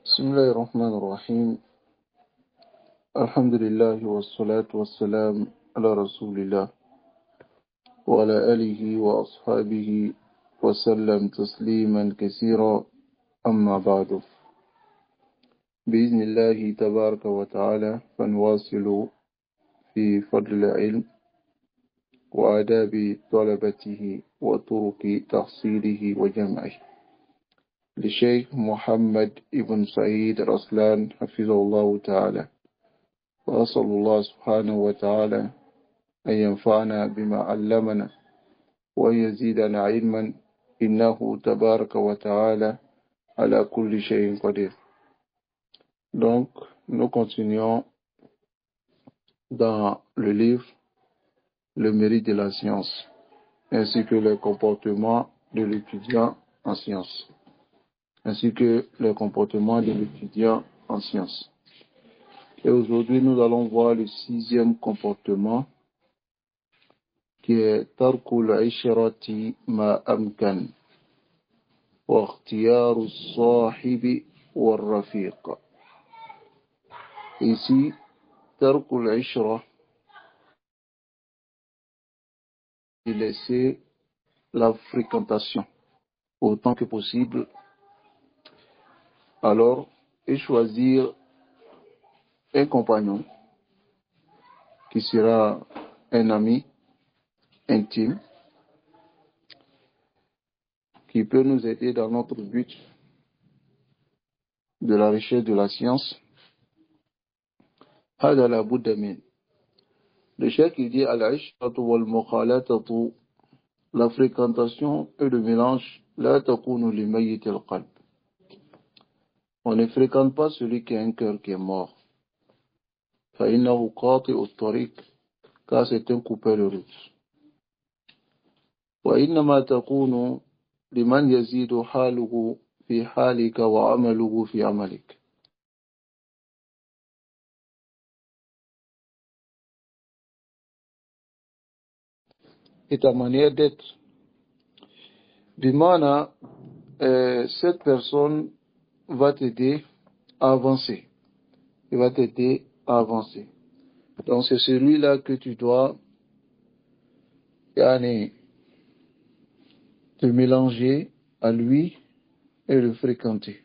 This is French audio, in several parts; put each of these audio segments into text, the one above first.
بسم الله الرحمن الرحيم. الحمد لله والصلاة والسلام على رسول الله وعلى آله وأصحابه وسلم تسليما كثيرا. أما بعد، بإذن الله تبارك وتعالى فنواصل في فضل العلم وآداب طلبته وطرق تحصيله وجمعه لشيخ محمد ابن سعيد رسلان حفظه الله تعالى. وأسأل الله سبحانه وتعالى أن ينفعنا بما علمنا وأن يزيدنا علما إنه تبارك وتعالى على كل شيء قدير. Donc, nous continuons dans le livre Le mérite de la science, ainsi que le comportement de l'étudiant en sciences. Et aujourd'hui, nous allons voir le 6e comportement qui est Tarkul Ishrati ma amkan wa ikhtiyaru sahibi wa rafiq. Ici, Tarkul Ishra, c'est laisser la fréquentation autant que possible, alors, et choisir un compagnon qui sera un ami intime, qui peut nous aider dans notre but de la recherche de la science. هذا لا بد منه. Le cheikh il dit al-ishratu wal mukhalatatu, la fréquentation et le mélange, la takunu li mayyit al-qalb. On ne fréquente pas celui qui a un cœur qui est mort. Fa innahu qati'u at-tariq, car c'est un coupeur de route. Wa innama takunu liman yazidu haluhu fi halika wa amaluhu fi amalik. Et ta manière d'être. Bimana, cette personne va t'aider à avancer. Il va t'aider à avancer. Donc c'est celui-là que tu dois te mélanger à lui et le fréquenter.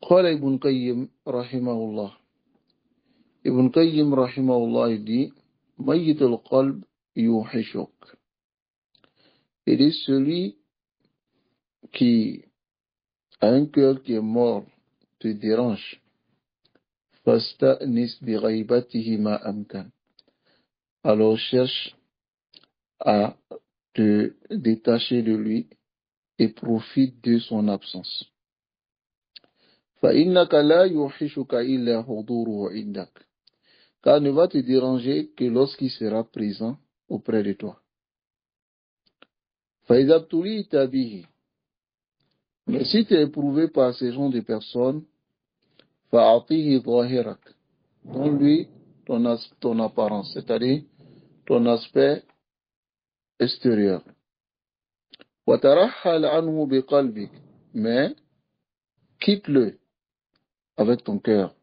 قال ابن قيم رحمه الله. ابن قيم رحمه الله dit ميت القلب يوحشك. Il est celui qui a un cœur qui est mort te dérange. فاستأنس بغيبته ما أمكن. Alors cherche à te détacher de lui et profite de son absence. فإنك لا يوحشك إلا حضوره عندك. Car ne va te déranger que lorsqu'il sera présent auprès de toi. فإذا ابتليت به. Mais si tu es éprouvé par ces gens de personnes, فأعطيه ظاهرك. Donne-lui ton apparence, c'est-à-dire ton aspect extérieur. وترحل عنه بقلبك. Mais quitte-le avec ton cœur.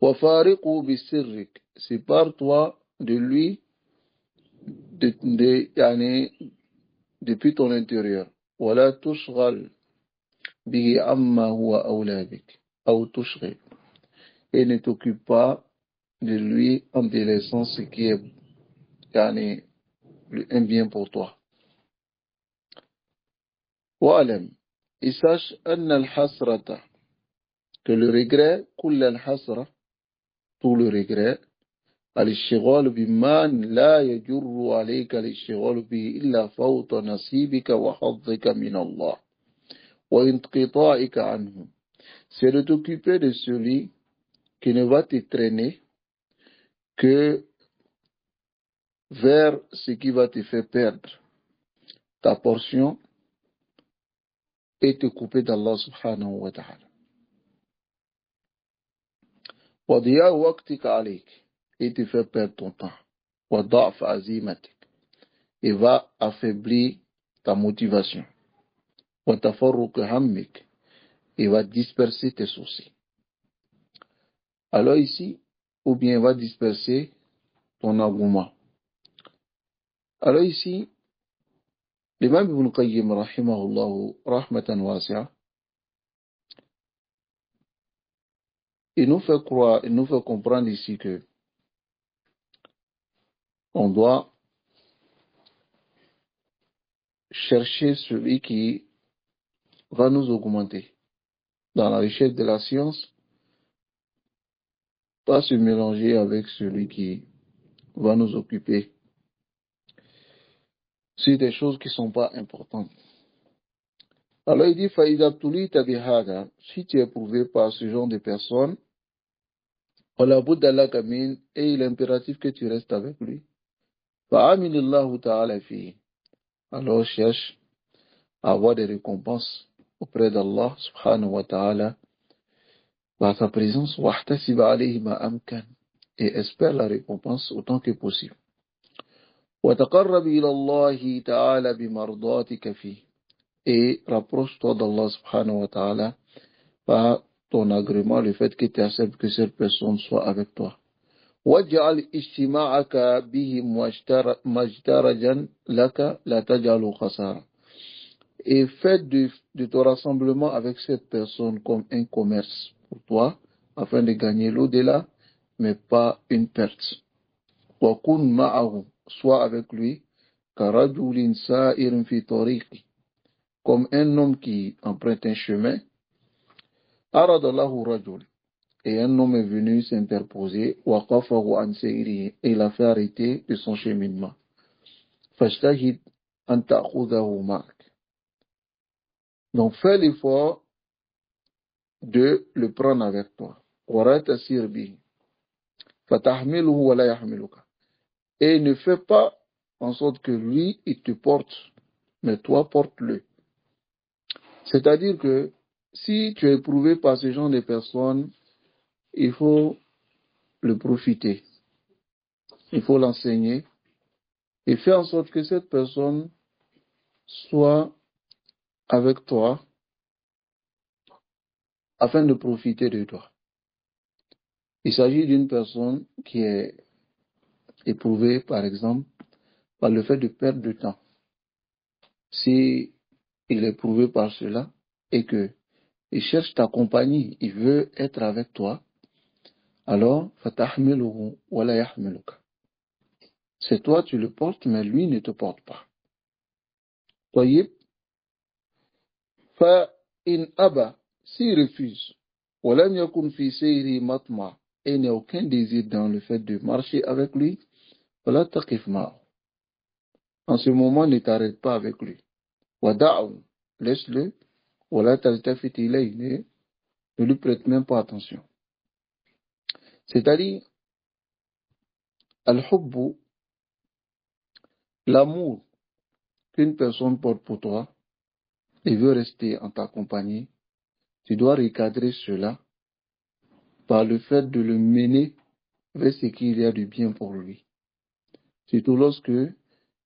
وفارقه بسرك. Sépare-toi de lui depuis ton intérieur. ولا تشغل به عما هو أولى بك أو تشغل. Et ne t'occupe pas de lui en délaissant ce qui est un bien pour toi. وألم. Et sache أن الحسرة, que le regret, كل الحسرة, tout le regret, الاشتغال بما لا يجر عليك الاشتغال به إلا فوت نصيبك وحظك من الله وانقطاعك عنه. C'est de t'occuper de celui qui ne va te traîner que vers ce qui va te faire perdre ta portion et te couper d'Allah subhanahu wa ta'ala. وضياع وقتك عليك, et te faire perdre ton temps. وضعف عزيمتك, et va affaiblir ta motivation. وتفرق همك, il va disperser tes soucis. Alors ici, ou bien il va disperser ton engouement. Alors ici, l'imam Ibn Qayyim, rahimahullahu, rahmatan wasi'a, il nous fait croire, il nous fait comprendre ici que on doit chercher celui qui va nous augmenter dans la richesse de la science, pas se mélanger avec celui qui va nous occuper sur des choses qui ne sont pas importantes. Alors il dit, Faïda Tuli Tabihada, si tu es éprouvé par ce genre de personnes, et il est impératif que tu restes avec lui. Fa'amilillahu ta'ala fi. Alors cherche à avoir des récompenses auprès d'Allah subhanahu wa ta'ala par sa présence. Wahtasib alayhi ma amkan. Et espère la récompense autant que possible. وتقرب إلى الله تعالى بمرضاتك فيه. Et rapproche-toi d'Allah subhanahu wa ta'ala par ton agrément, le fait que tu acceptes que cette personne soit avec toi. واجعل اجتماعك بهم مجترجا لك لا تجعل خسارة. Et fais de ton rassemblement avec cette personne comme un commerce pour toi, afin de gagner l'au-delà, mais pas une perte. وكن معه, sois avec lui, كرجل سائر في طريقه, comme un homme qui emprunte un chemin. أراد له رجل, et un homme est venu s'interposer, وقفه عن سيره, et il a fait arrêter de son cheminement. فاجتهد أن تأخذه معك. Donc fais l'effort de le prendre avec toi. ولا تسير به فتحمله ولا يحملك. Et ne fais pas en sorte que lui, il te porte, mais toi, porte-le. C'est-à-dire que si tu es éprouvé par ce genre de personnes, il faut le profiter. Il faut l'enseigner et faire en sorte que cette personne soit avec toi afin de profiter de toi. Il s'agit d'une personne qui est éprouvée, par exemple, par le fait de perdre du temps. Si il est éprouvé par cela et que il cherche ta compagnie, il veut être avec toi, alors, fatahmiluhu wa la yahmiluka. C'est toi, tu le portes, mais lui ne te porte pas. Tayyib, fa in aba, s'il refuse, wa lam yakun fi sayri matma, et il n'y a aucun désir dans le fait de marcher avec lui, fala taqif ma'ahu. En ce moment, ne t'arrête pas avec lui. Wa da'u, laisse-le, wa la taltafit ilayhi, ne lui prête même pas attention. C'est-à-dire, al-hubbu, l'amour qu'une personne porte pour toi et veut rester en ta compagnie, tu dois recadrer cela par le fait de le mener vers ce qu'il y a de bien pour lui. Surtout lorsque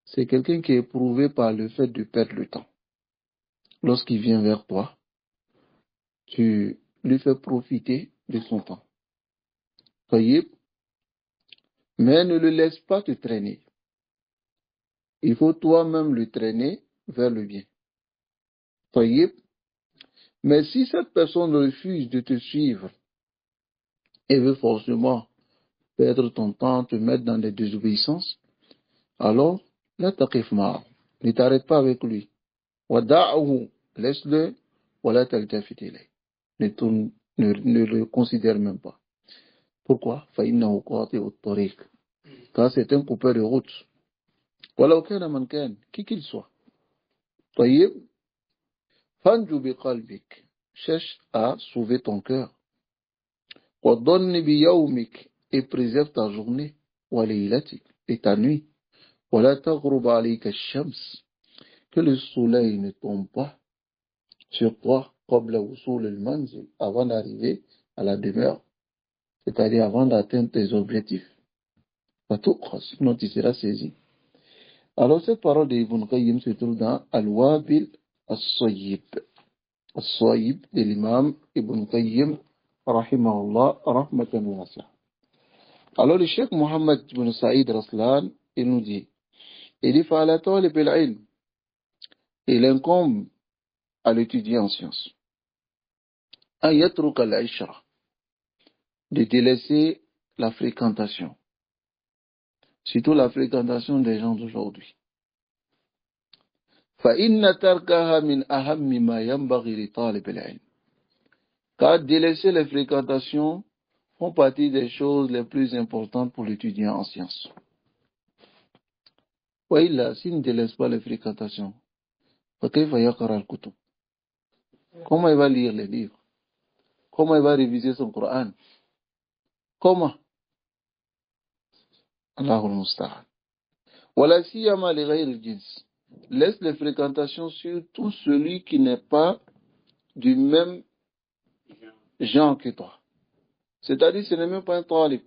c'est quelqu'un qui est éprouvé par le fait de perdre le temps. Lorsqu'il vient vers toi, tu lui fais profiter de son temps. Tayyib, mais ne le laisse pas te traîner. Il faut toi-même le traîner vers le bien. Tayyib, mais si cette personne refuse de te suivre et veut forcément perdre ton temps, te mettre dans des désobéissances, alors, la taqif ma'a, ne t'arrête pas avec lui. Wada'ahu, laisse-le, wa la taltafit ilayh. Ne le considère même pas. Pourquoi? Fa'innahu qati'u at-tariq. Car c'est un coupeur de route. Walau kana man kan, qui qu'il soit. Tayyib, fanju bi qalbik. Cherche à sauver ton cœur. Wa dhanni bi yawmik. Et préserve ta journée. Wa laylatik. Et ta nuit. Wa la taghrub alayka ash-shams. Que le soleil ne tombe pas sur toi qabla wusul al-manzil, avant d'arriver à la demeure, c'est-à-dire avant d'atteindre tes objectifs. Sinon tu seras saisi. Alors cette parole d'Ibn Qayyim se trouve dans Al-Wabil As-Sayyib. الصائب de l'imam Ibn Qayyim, rahimahullah, rahmatan wasi'a. Alors le Cheikh Mohammed ibn Saïd Raslan, il nous dit, il dit, فَعَلَى طَالِبِ الْعِلْمِ, il incombe à l'étudiant en sciences, أَنْ يَتْرُكَ الْعِشْرَةَ, de délaisser la fréquentation, surtout la fréquentation des gens d'aujourd'hui. فَإِنَّ تَرْكَهَا مِنْ أَهَمِّ مَا يَنْبَغِي لِطَالِبِ الْعِلْمِ, car délaisser les fréquentations font partie des choses les plus importantes pour l'étudiant en sciences. وإلا, s'il ne délaisse pas les fréquentations, فكيف يقرأ الكتب? Comment il va lire les livres? Comment il va réviser son Coran? Comment? Allahul Musta'an. ولا سيما لغير الجنس. Laisse les fréquentations sur tout celui qui n'est pas du même genre que toi. C'est-à-dire, ce n'est même pas un talib.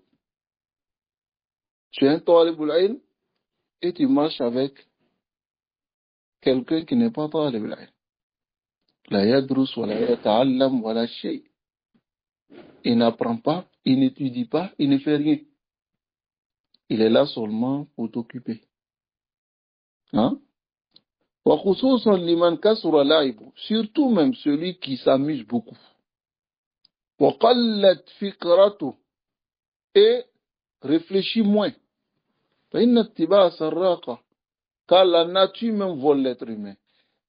Tu es un talib al-ilm et tu marches avec quelqu'un qui n'est pas talib al-ilm. La yadrus wa la yata'allam wa la shay. Il n'apprend pas, il n'étudie pas, il ne fait rien. Il est là seulement pour t'occuper. Hein? Wa khususan liman kasura la'ibu. Surtout même celui qui s'amuse beaucoup. Wa qallat fikratu. Et réfléchit moins. Fa inna ittiba'a sarraqa. Car la nature même vole l'être humain.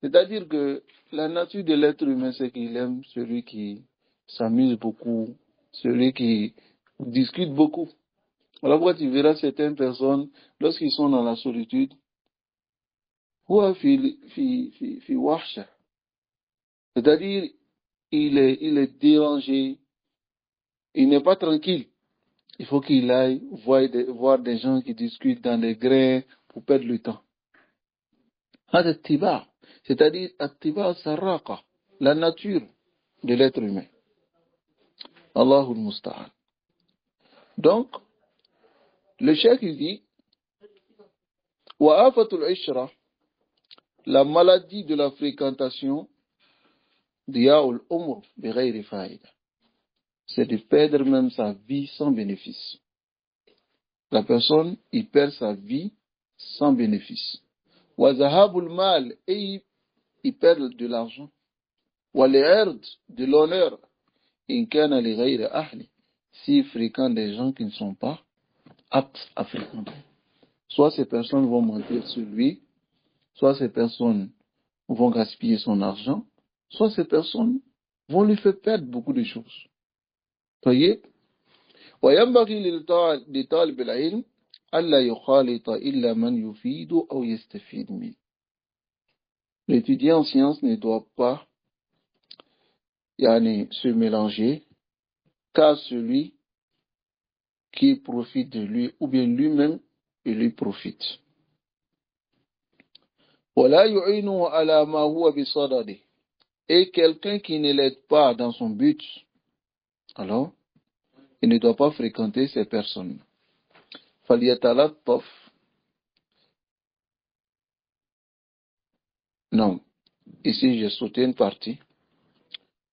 C'est-à-dire que la nature de l'être humain, c'est qu'il aime celui qui s'amuse beaucoup, celui qui discute beaucoup. Alors pourquoi tu verras certaines personnes, lorsqu'ils sont dans la solitude, c'est-à-dire il est dérangé, il n'est pas tranquille. Il faut qu'il aille voir des gens qui discutent dans des grains pour perdre le temps. C'est-à-dire attiba sarraqa, la nature de l'être humain. Allahul Musta'an. Donc, le cheikh dit, wa afatul ishra, la maladie de la fréquentation, diya'ul umr bi ghayri fa'ida, c'est de perdre même sa vie sans bénéfice. La personne, il perd sa vie sans bénéfice. Wa zahabul mal, et il perd de l'argent. Wa li'ard, de l'honneur. In kana li ghayri ahli, s'il fréquente des gens qui ne sont pas aptes à fréquenter. Soit ces personnes vont mentir sur lui, soit ces personnes vont gaspiller son argent, soit ces personnes vont lui faire perdre beaucoup de choses. Voyez? وينبغي لطالب العلم ألا يخالط إلا من يفيد أو يستفيد منه. L'étudiant en sciences ne doit pas se mélanger qu'à celui qui profite de lui ou bien lui-même il lui profite. ولا يعينه على ما هو بصدده. Et quelqu'un qui ne l'aide pas dans son but, alors il ne doit pas fréquenter ces personnes. فليتلطف. Non, ici j'ai sauté une partie.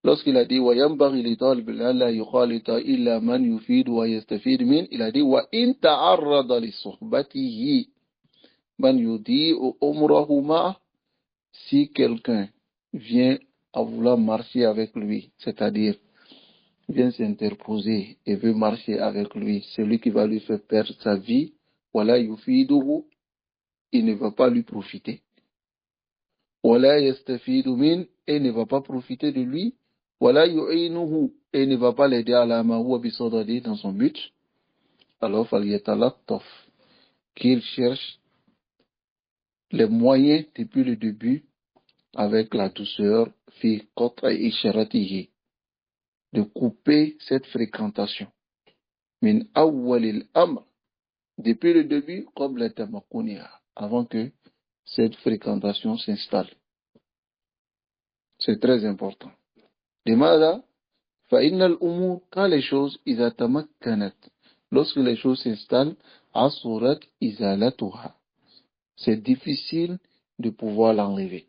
Lorsqu'il a dit وينبغي لطالب ألا يخالط إلا من يفيد ويستفيد منه, il a dit وإن تعرض لصحبته من يضيء عمره معه. Si quelqu'un vient à vouloir marcher avec lui, c'est-à-dire vient s'interposer et veut marcher avec lui, celui qui va lui faire perdre sa vie, voilà yufiduhu, il ne va pas lui profiter. Voilà yastafidu min, et ne va pas profiter de lui. Voilà yu'inuhu, et ne va pas l'aider à la mahuwa bisadadi dans son but. Alors faliyatalattaf, qu'il cherche les moyens depuis le début avec la douceur fi qat'i isharatihi, de couper cette fréquentation. Min awwalil amr, depuis le début, comme la tamakuniha, avant que cette fréquentation s'installe. C'est très important. Demanda, fa'innal umur, quand les choses, iza tamakkanat, lorsque les choses s'installent, asurat izalatuha, c'est difficile de pouvoir l'enlever.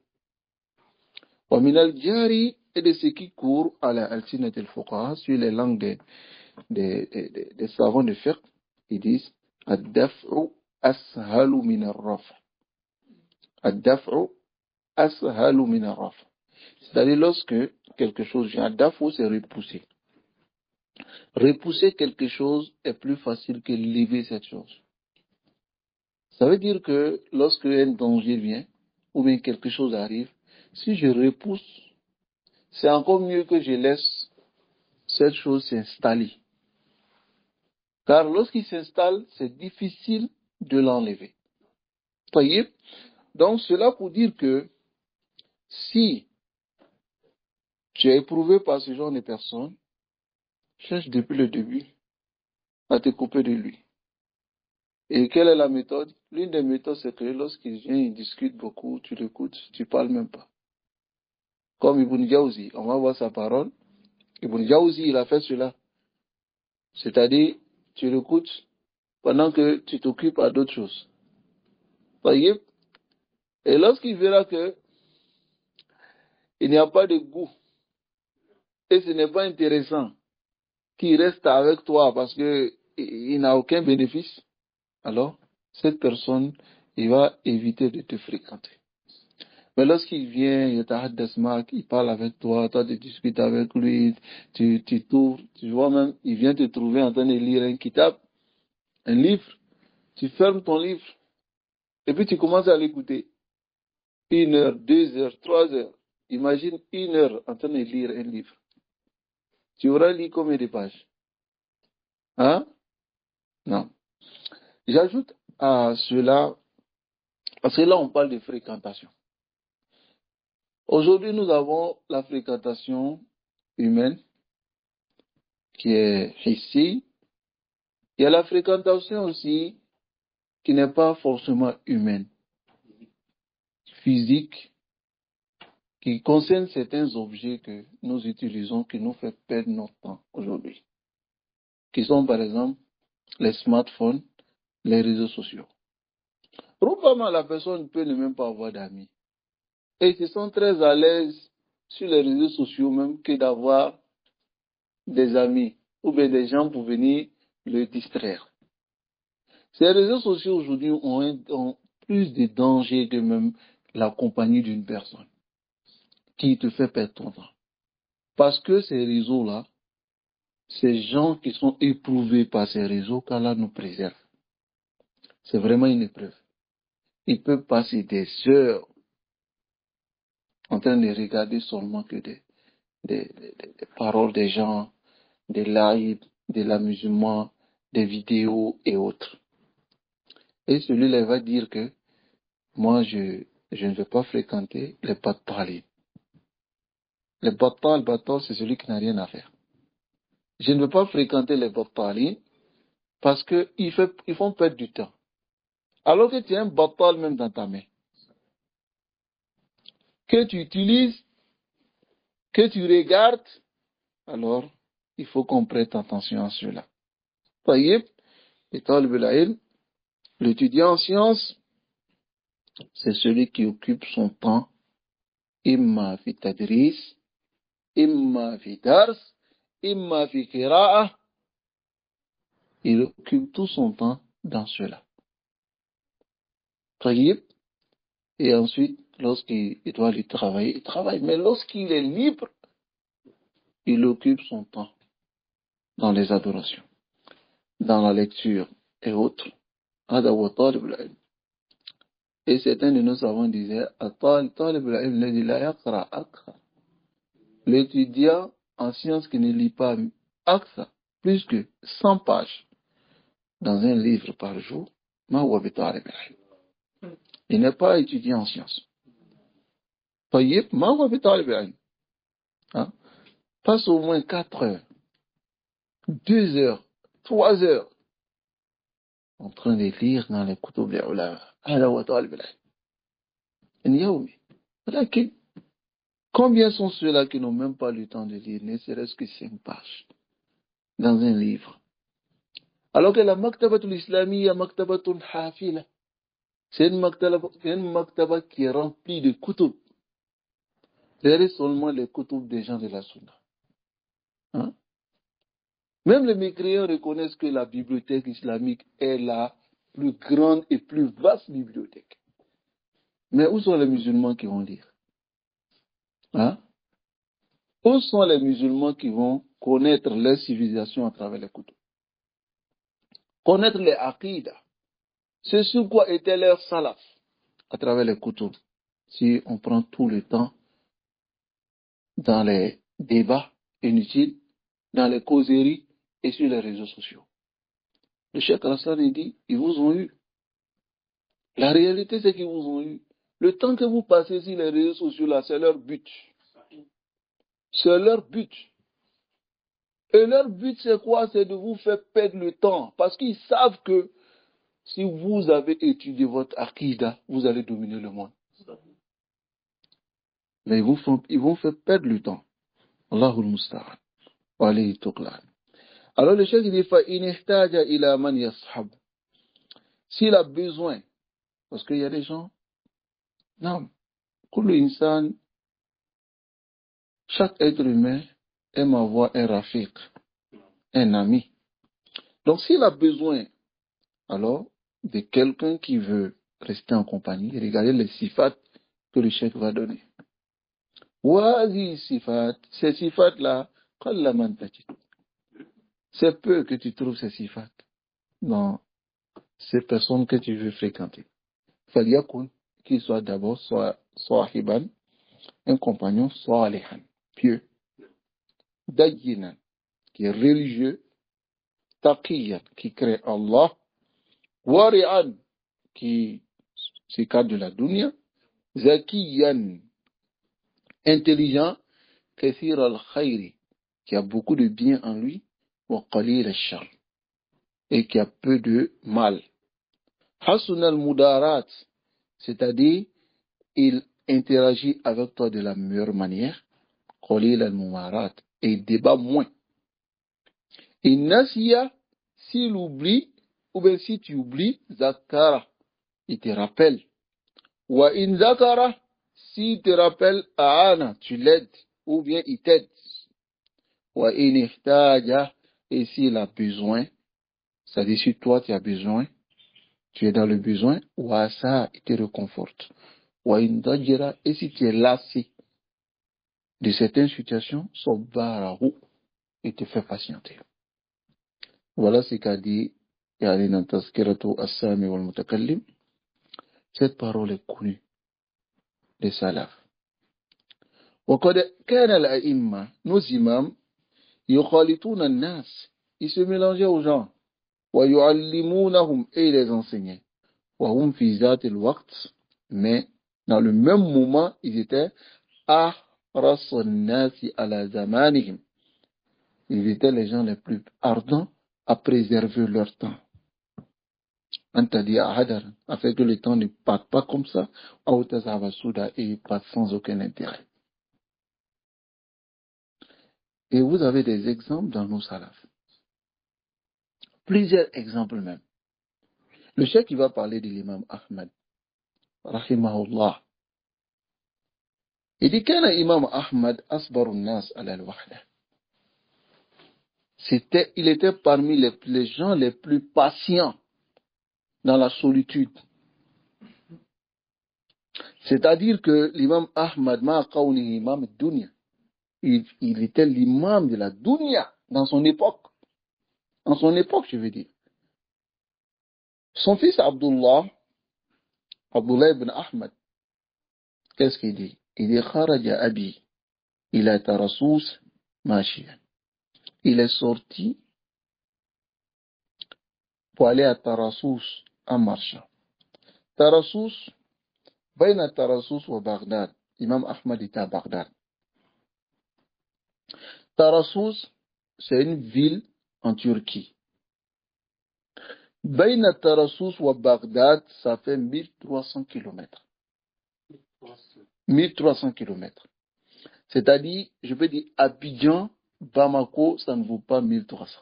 Wa minal jari, et de ce qui court à la Altinat al-Fuqaha sur les langues des savants de fiqh, ils disent Ad-daf'u ashalu min ar-raf. Ad-daf'u ashalu min ar-raf. C'est-à-dire lorsque quelque chose vient, ad-daf'u c'est repousser. Repousser quelque chose est plus facile que lever cette chose. Ça veut dire que lorsque un danger vient, ou bien quelque chose arrive, si je repousse, c'est encore mieux que je laisse cette chose s'installer. Car lorsqu'il s'installe, c'est difficile de l'enlever. Voyez? Donc, cela pour dire que si tu es éprouvé par ce genre de personnes, cherche depuis le début à te couper de lui. Et quelle est la méthode? L'une des méthodes, c'est que lorsqu'il vient, il discute beaucoup, tu l'écoutes, tu parles même pas. Comme Ibn Jawzi, on va voir sa parole. Ibn Jawzi, il a fait cela. C'est-à-dire, tu l'écoutes pendant que tu t'occupes à d'autres choses. Voyez? Et lorsqu'il verra que il n'y a pas de goût et ce n'est pas intéressant qu'il reste avec toi parce que il n'a aucun bénéfice, alors cette personne, il va éviter de te fréquenter. Mais lorsqu'il vient, il parle avec toi, toi tu discutes avec lui, tu t'ouvres, tu vois même, il vient te trouver en train de lire un kitab, un livre, tu fermes ton livre, et puis tu commences à l'écouter. 1 heure, 2 heures, 3 heures. Imagine 1 heure en train de lire un livre. Tu auras lu combien de pages? Hein? Non. J'ajoute à cela, parce que là on parle de fréquentation. Aujourd'hui nous avons la fréquentation humaine qui est ici. Il y a la fréquentation aussi qui n'est pas forcément humaine, physique, qui concerne certains objets que nous utilisons, qui nous fait perdre notre temps aujourd'hui, qui sont par exemple les smartphones, les réseaux sociaux. Probablement la personne ne peut même pas avoir d'amis. Et ils sont très à l'aise sur les réseaux sociaux même que d'avoir des amis ou bien des gens pour venir le distraire. Ces réseaux sociaux aujourd'hui ont plus de danger que même la compagnie d'une personne qui te fait perdre ton temps. Parce que ces réseaux-là, ces gens qui sont éprouvés par ces réseaux, qu'Allah nous préserve. C'est vraiment une épreuve. Ils peuvent passer des heures en train de regarder seulement que des paroles des gens, des lives, de l'amusement, des vidéos et autres. Et celui-là va dire que moi, je ne vais pas fréquenter les battaliers. Les battaliers, c'est celui qui n'a rien à faire. Je ne veux pas fréquenter les battaliers parce qu'ils font perdre du temps. Alors que tu as un battal même dans ta main, que tu utilises, que tu regardes, alors il faut qu'on prête attention à cela. Voyez, l'étudiant en sciences, c'est celui qui occupe son temps, imma fi tadris, imma fi dars, imma fi qira'a. Il occupe tout son temps dans cela. Voyez, et ensuite, lorsqu'il doit aller travailler, il travaille. Mais lorsqu'il est libre, il occupe son temps dans les adorations, dans la lecture et autres. Et certains de nos savants disaient, l'étudiant en sciences qui ne lit pas aksa, plus que 100 pages dans un livre par jour, il n'est pas étudiant en sciences. Hein? Passe au moins 4 heures, 2 heures, 3 heures en train de lire dans les kutub des ulama. Combien sont ceux-là qui n'ont même pas le temps de lire, ne serait-ce que 5 pages dans un livre? Alors que la maktabatul islamiyya, maktabatul hafila, c'est une maktaba qui est remplie de kutub. Derrière seulement les koutoubs des gens de la Sunna. Hein? Même les mécréants reconnaissent que la bibliothèque islamique est la plus grande et plus vaste bibliothèque. Mais où sont les musulmans qui vont lire? Hein? Où sont les musulmans qui vont connaître leur civilisation à travers les koutoubs? Connaître les aqidas. C'est sur quoi était leur salaf à travers les koutoubs. Si on prend tout le temps dans les débats inutiles, dans les causeries et sur les réseaux sociaux. Le Cheikh Alassane dit, ils vous ont eu. La réalité, c'est qu'ils vous ont eu. Le temps que vous passez sur les réseaux sociaux, là, c'est leur but. C'est leur but. Et leur but, c'est quoi? C'est de vous faire perdre le temps. Parce qu'ils savent que si vous avez étudié votre akida, vous allez dominer le monde. Mais ils vont faire perdre le temps. Allahul Musta'an. Wa alayhi tuqlan. Alors le chef dit, فَإِنِ احْتَاجَ إِلَى مَنْ يَصْحَبُ. S'il a besoin, parce qu'il y a des gens, non, كل إنسان, chaque être humain aime avoir un rafiq, un ami. Donc s'il a besoin, alors, de quelqu'un qui veut rester en compagnie, regardez les sifat que le chef va donner. Wazi sifat, ces sifat-là, c'est peu que tu trouves ces sifat dans ces personnes que tu veux fréquenter. Faliyakun, qu'il soit d'abord soit sahiban, un compagnon, soit alihan, pieux, dayinan, qui est religieux, taqiyan, qui crée Allah, wari'an, qui s'écarte de la dunya, zakiyan, intelligent, kathir al-khayri, qui a beaucoup de bien en lui, wa qalil al-shar, et qui a peu de mal. Hasun al-mudarat, c'est-à-dire, il interagit avec toi de la meilleure manière, qalil al-mumarat, et il débat moins. Et nasiya, s'il oublie, ou bien si tu oublies, zakara, il te rappelle. Wa in zakara, s'il te rappelle, aana, tu l'aides, ou bien il t'aide. Wa in ihtaja, et s'il a besoin, c'est-à-dire si toi tu as besoin, tu es dans le besoin, wa ça, il te réconforte. Wa in dajira, et si tu es lassé de certaines situations, sabarahu, il te fait patienter. Voilà ce qu'a dit Yalina Tazkiratu As-Sami wal Mutakallim. Cette parole est connue des salafs. وقد كان الأئمة, nos imams, يخالطون الناس, ils se mélangeaient aux gens, ويعلمونهم, et ils les enseignaient, وهم في ذات الوقت, mais dans le même moment, ils étaient أحرص الناس على زمانهم, ils étaient les gens les plus ardents à préserver leur temps. Afin que le temps ne parte pas comme ça, et passe sans aucun intérêt. Et vous avez des exemples dans nos salafs. Plusieurs exemples même. Le cheikh qui va parler de l'imam Ahmad, rahimahullah. Il dit qu'un imam Ahmad asbarun nas ala al-wahda. Il était parmi les gens les plus patients dans la solitude. C'est-à-dire que l'imam Ahmad, ma'aqawni imam dunya, il était l'imam de la dunya dans son époque. En son époque, je veux dire. Son fils Abdullah ibn Ahmad, qu'est-ce qu'il dit? Il dit, kharaja abi, il a tarasous mashiyan. Il est sorti pour aller à Tarasous en marchant. Tarasous, bayna Tarasous ou Bagdad. Imam Ahmad était à Bagdad. Tarasous, c'est une ville en Turquie. Bayna Tarasous ou Bagdad, ça fait 1300 kilomètres. 1300 kilomètres. C'est-à-dire, je peux dire, Abidjan, Bamako, ça ne vaut pas 1300.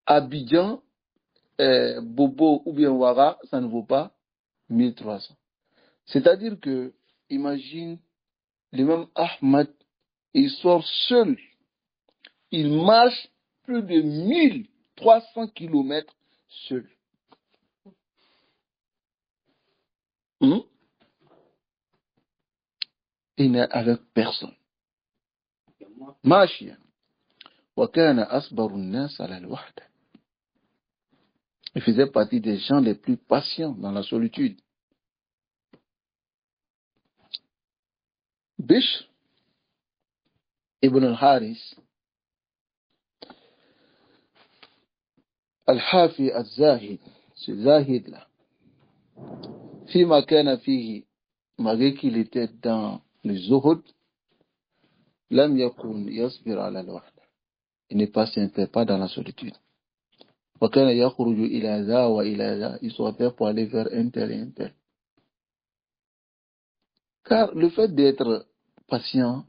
Abidjan, Bobo ou bien Ouara, ça ne vaut pas 1300. C'est-à-dire que imagine, l'imam Ahmad, il sort seul. Il marche plus de 1300 kilomètres seul. Il n'est avec personne. ماشيا وكان أصبر الناس على الوحدة. Il faisait partie des gens les plus patients dans la solitude. Bishr ibn al-Haris, al-Hafi al-Zahid, ce Zahid là, فيما كان فيه, malgré qu'il était dans le Zuhud, لم يكن يصبر على الوحدة. Il ne patientait pas dans la solitude. وكان يخرج إلى ذا وإلى ذا. Il sortait pour aller vers un tel et un tel. Car le fait d'être patient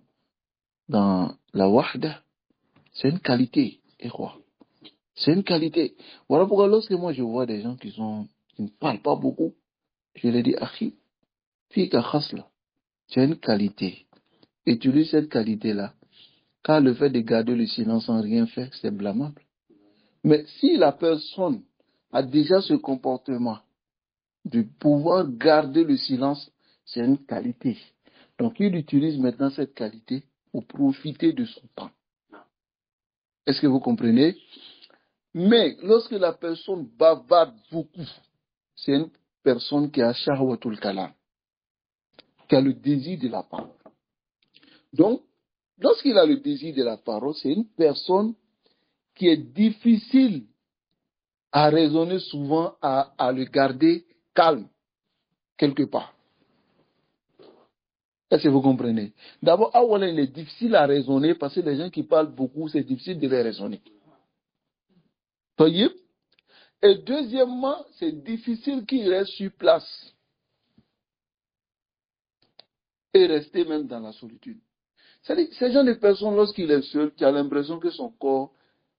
dans la wahda, c'est une qualité, et quoi? C'est une qualité. Voilà pourquoi lorsque moi je vois des gens qui ne parlent pas beaucoup, je leur dis, Akhi, fika khasla, c'est une qualité. Utilise cette qualité-là. Car le fait de garder le silence sans rien faire, c'est blâmable. Mais si la personne a déjà ce comportement de pouvoir garder le silence, c'est une qualité. Donc il utilise maintenant cette qualité pour profiter de son temps. Est-ce que vous comprenez? Mais lorsque la personne bavarde beaucoup, c'est une personne qui a shahwatul kalam, qui a le désir de la parole. Donc, lorsqu'il a le désir de la parole, c'est une personne qui est difficile à raisonner souvent, à le garder calme, quelque part. Est-ce que vous comprenez? D'abord, il est difficile à raisonner parce que les gens qui parlent beaucoup, c'est difficile de les raisonner. Voyez? Et deuxièmement, c'est difficile qu'il reste sur place et rester même dans la solitude. C'est-à-dire, ces genre de personnes, lorsqu'il est seul, tu as l'impression que son corps,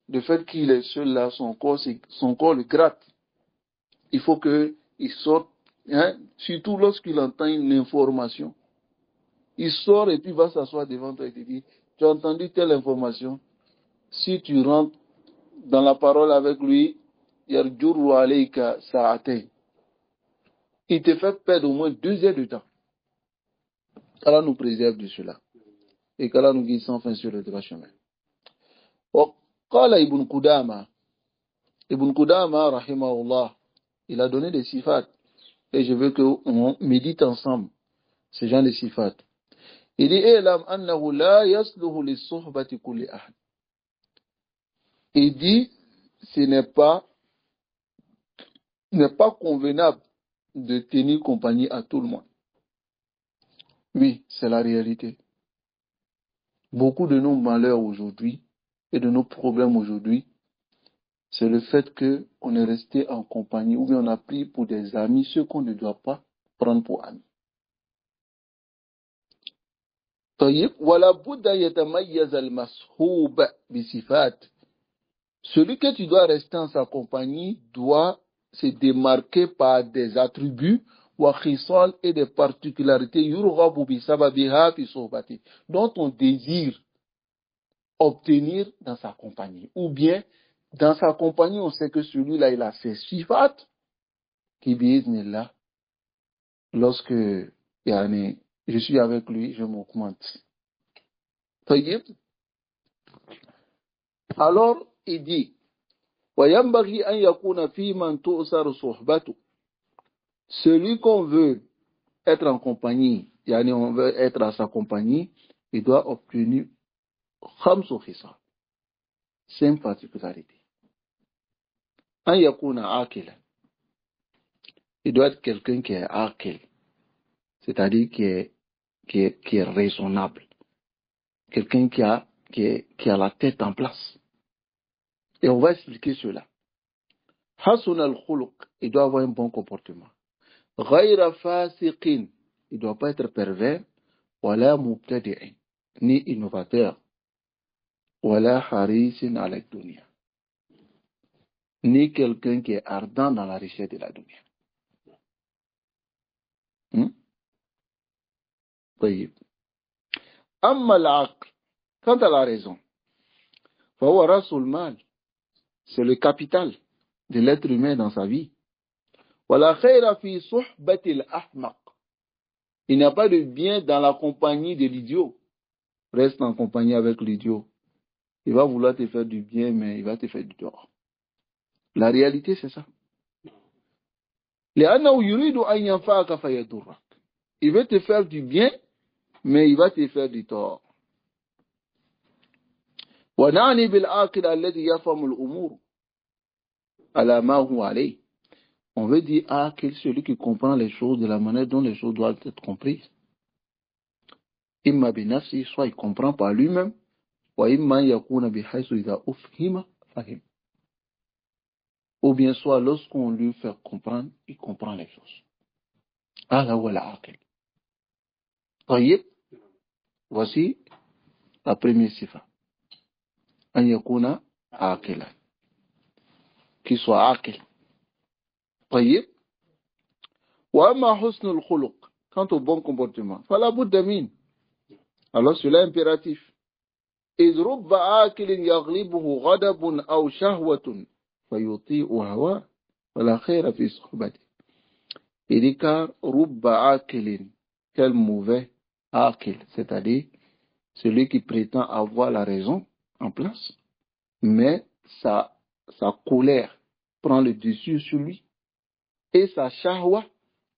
le fait qu'il est seul là, son corps le gratte. Il faut qu'il sorte, hein, surtout lorsqu'il entend une information. Il sort et puis va s'asseoir devant toi et te dit, tu as entendu telle information? Si tu rentres dans la parole avec lui, yarjuru alayka sa'atayn. Il te fait perdre au moins 2 heures de temps. qu'Allah nous préserve de cela. Et qu'Allah nous guide sans fin sur le droit chemin. وقال Ibn Qudama, rahimahullah, il a donné des sifat. Et je veux qu'on médite ensemble ces gens de sifat. Il dit, Elam annahu la yasluhu li suhbati kulli ahad. Il dit, ce n'est pas convenable de tenir compagnie à tout le monde. Oui, c'est la réalité. Beaucoup de nos malheurs aujourd'hui et de nos problèmes aujourd'hui, c'est le fait qu'on est resté en compagnie ou bien on a pris pour des amis ceux qu'on ne doit pas prendre pour amis. Celui que tu dois rester en sa compagnie doit se démarquer par des attributs et des particularités dont on désire obtenir dans sa compagnie. Ou bien, dans sa compagnie, on sait que celui-là, il a ses sifat qui là, lorsque je suis avec lui, je m'augmente. Alors, il dit, celui qu'on veut être en compagnie, on veut être à sa compagnie, il doit obtenir 5 particularités. Il doit être quelqu'un qui est akil, c'est-à-dire qui est raisonnable, quelqu'un qui a la tête en place. Et on va expliquer cela. Hasun al-khuluq, il doit avoir un bon comportement. Ghayra fasiqin, il ne doit pas être pervers, wala mubtadi'in, ni innovateur, wala harisin ala dunya, ni quelqu'un qui est ardent dans la richesse de la dunya. طيب. أما العقل, quant à la raison, فهو رأس المال, c'est le capital de l'être humain dans sa vie. ولا خير في صحبة الأحمق. Il n'y a pas de bien dans la compagnie de l'idiot. Reste en compagnie avec l'idiot. Il va vouloir te faire du bien, mais il va te faire du tort. La réalité, c'est ça. لأنه يريد أن ينفعك فيضرك. Il veut te faire du bien, mais il va te faire du tort. ونعني بالعاقل الذي يفهم الأمور على ما هو عليه. On veut dire عاقل, celui qui comprend les choses de la manière dont les choses doivent être comprises. إما بنفسه, soit il comprend par lui-même, وإما يكون بحيث إذا أفهم فهم. Ou bien soit lorsqu'on lui fait comprendre, il comprend les choses. هذا هو العاقل. طيب, voici la première sifa. أن يكون عاقلا, qu'il soit عاقل. طيب. وأما حسن الخلق, quant au bon comportement, فلا بد منه. Alors cela est impératif. إذ رب عاقل يغلبه غضب أو شهوة فيطيع هواه فلا خير في صحبته. Il dit car رب عاقل, quel mauvais عاقل, c'est-à-dire celui qui prétend avoir la raison en place, mais sa colère prend le dessus sur lui, et sa shahwa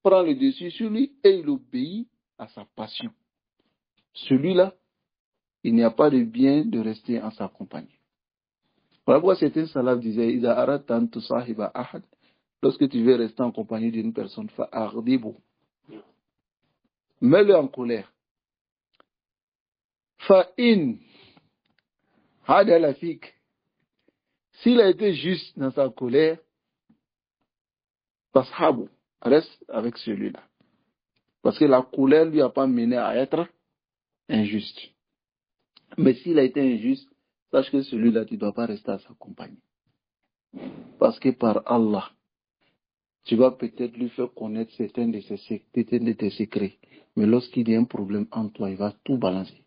prend le dessus sur lui, et il obéit à sa passion. Celui-là, il n'y a pas de bien de rester en sa compagnie. Voilà pourquoi certains salafs disaient, Iza arata an tusahiba ahad, lorsque tu veux rester en compagnie d'une personne, fa'ardibu, mets-le en colère. Fa'in hada lafik, s'il a été juste dans sa colère, tashabu, reste avec celui-là. Parce que la colère lui a pas mené à être injuste. Mais s'il a été injuste, sache que celui-là, tu ne dois pas rester à sa compagnie. Parce que par Allah, tu vas peut-être lui faire connaître certains de tes secrets. Mais lorsqu'il y a un problème en toi, il va tout balancer.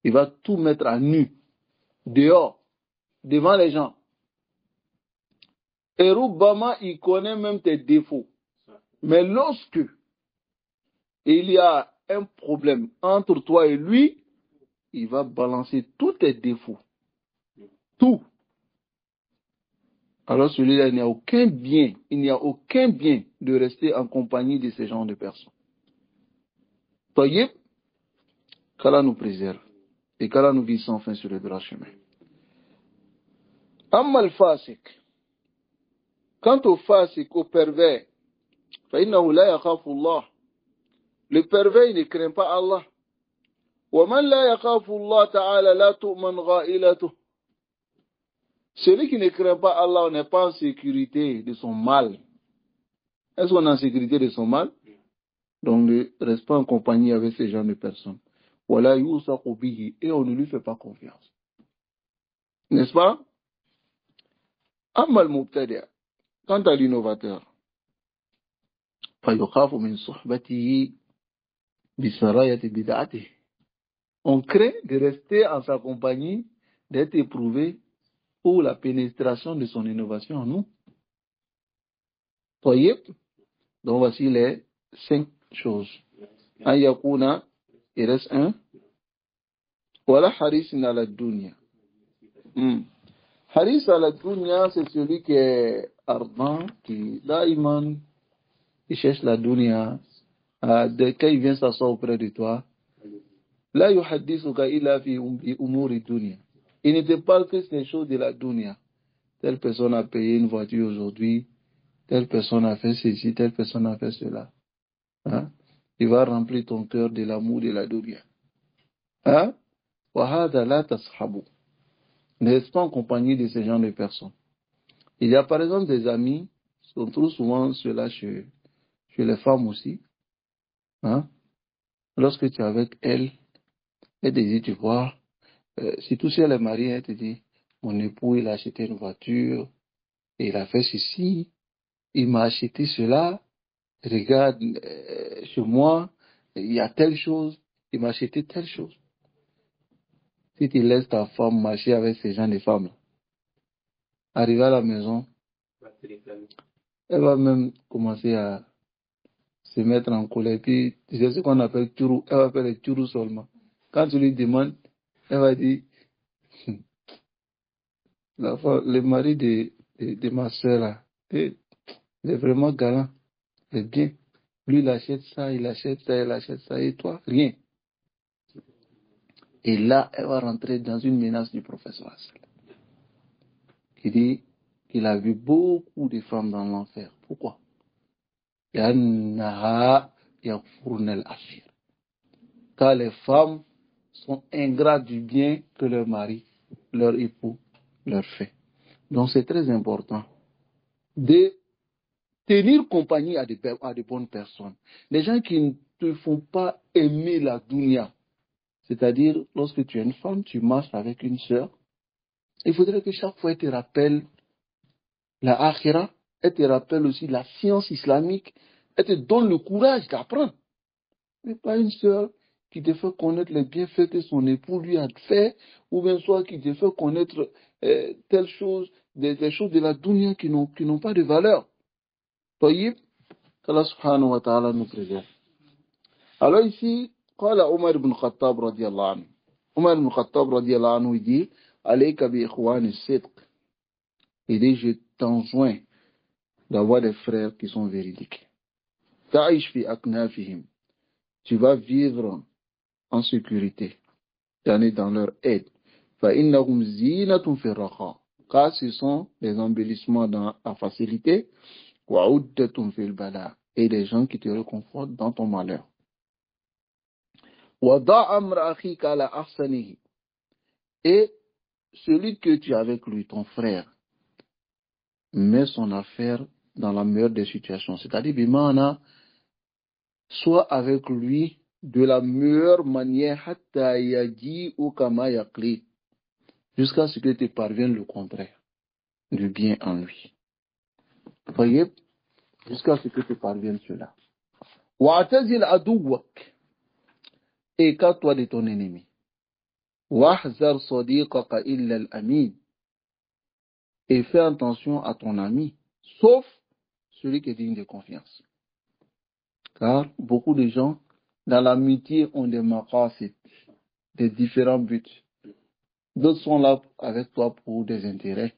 Il va tout mettre à nu, dehors, devant les gens. Et Rubbama, il connaît même tes défauts. Mais lorsque il y a un problème entre toi et lui, il va balancer tous tes défauts. Tout. Alors celui-là, il n'y a aucun bien de rester en compagnie de ces genres de personnes. Taïb, qu'Allah nous préserve et qu'Allah nous guide sans fin sur le droit chemin. Amma al-fasik, quant au fasik, au pervers, فإنه لا يخاف الله. Le pervers, il ne craint pas Allah. ومن لا يخاف الله تعالى لا تؤمن غائلته. Celui qui ne craint pas Allah, on n'est pas en sécurité de son mal. Est-ce qu'on est en sécurité de son mal? Donc ne reste pas en compagnie avec ces gens de personnes. Voilà, et on ne lui fait pas confiance. N'est-ce pas? Amma al-mubtadi', quant à l'innovateur, فيخاف من صحبته بسراية بدعته. On craint de rester en sa compagnie, d'être éprouvé pour la pénétration de son innovation en nous. Tayyib. Donc voici les 5 choses. An yakuna, il reste un. Voilà harisin ala dunya. Haris ala dunya, c'est celui qui est ardent, qui daïman, il cherche la dunya. Quand il vient s'asseoir auprès de toi, la yuhaddisuka illa fi umuri dunya. Il ne te parle que des choses de la dunya. Telle personne a payé une voiture aujourd'hui, telle personne a fait ceci, telle personne a fait cela. Hein? Il va remplir ton cœur de l'amour de la dunya. Hein? Wahada la tashabu. Ne reste pas en compagnie de ce genre de personnes. Il y a par exemple des amis, on trouve souvent cela chez les femmes aussi. Hein? Lorsque tu es avec elle, elle te dit, tu vois, surtout si elle est mariée, elle te dit, mon époux, il a acheté une voiture, et il a fait ceci, il m'a acheté cela, regarde chez moi, il y a telle chose, il m'a acheté telle chose. Si tu laisses ta femme marcher avec ces gens de femmes, arriver à la maison, elle va même commencer à se mettre en colère. Puis, c'est ce qu'on appelle tourou. Elle va faire les tourous seulement. Quand tu lui demandes, elle va dire, le mari de ma soeur, là, il est vraiment galant. Il est bien. Lui, il achète ça, il achète ça, il achète ça. Et toi, rien. Et là, elle va rentrer dans une menace du professeur Hassel. Il dit qu'il a vu beaucoup de femmes dans l'enfer. Pourquoi? Car les femmes sont ingrates du bien que leur mari, leur époux, leur fait. Donc c'est très important de tenir compagnie à de bonnes personnes. Les gens qui ne te font pas aimer la dunya. C'est-à-dire, lorsque tu es une femme, tu marches avec une sœur, il faudrait que chaque fois elle te rappelle la akhira, elle te rappelle aussi la science islamique, elle te donne le courage d'apprendre. Mais pas une sœur qui te fait connaître les bienfaits que son époux lui a fait, ou bien soit qui te fait connaître telle chose, des choses de la dunya qui n'ont pas de valeur. Taïb, qu'Allah subhanahu wa ta'ala nous préserve. Alors ici, قال عمر بن الخطاب رضي الله عنه. Omar ibn Khattab radiallahu anhu, il dit, alayka bi ikhwan sidq. Il dit, je t'enjoins d'avoir des frères qui sont véridiques. Ta'ish fi aknafihim. Tu vas vivre en sécurité. Tu en es dans leur aide. Fa innahum zinatun fi raqa. Car ce sont des embellissements dans la facilité. Wa uddatun fil bala. Et des gens qui te réconfortent dans ton malheur. Wa da'amra akhika ala ahsanihi. Et celui que tu as avec lui, ton frère, met son affaire dans la meilleure des situations. C'est-à-dire, bimana, soit avec lui de la meilleure manière, hatta yaji ou kama yakli, jusqu'à ce que te parvienne le contraire du bien en lui. Voyez, jusqu'à ce que te parvienne cela. Wa'tazil adouwak, écarte-toi de ton ennemi. Wahzar sadiqaka illa al-amin, et fais attention à ton ami, sauf celui qui est digne de confiance. Car beaucoup de gens, dans l'amitié, ont des maqasid, des différents buts. D'autres sont là avec toi pour des intérêts.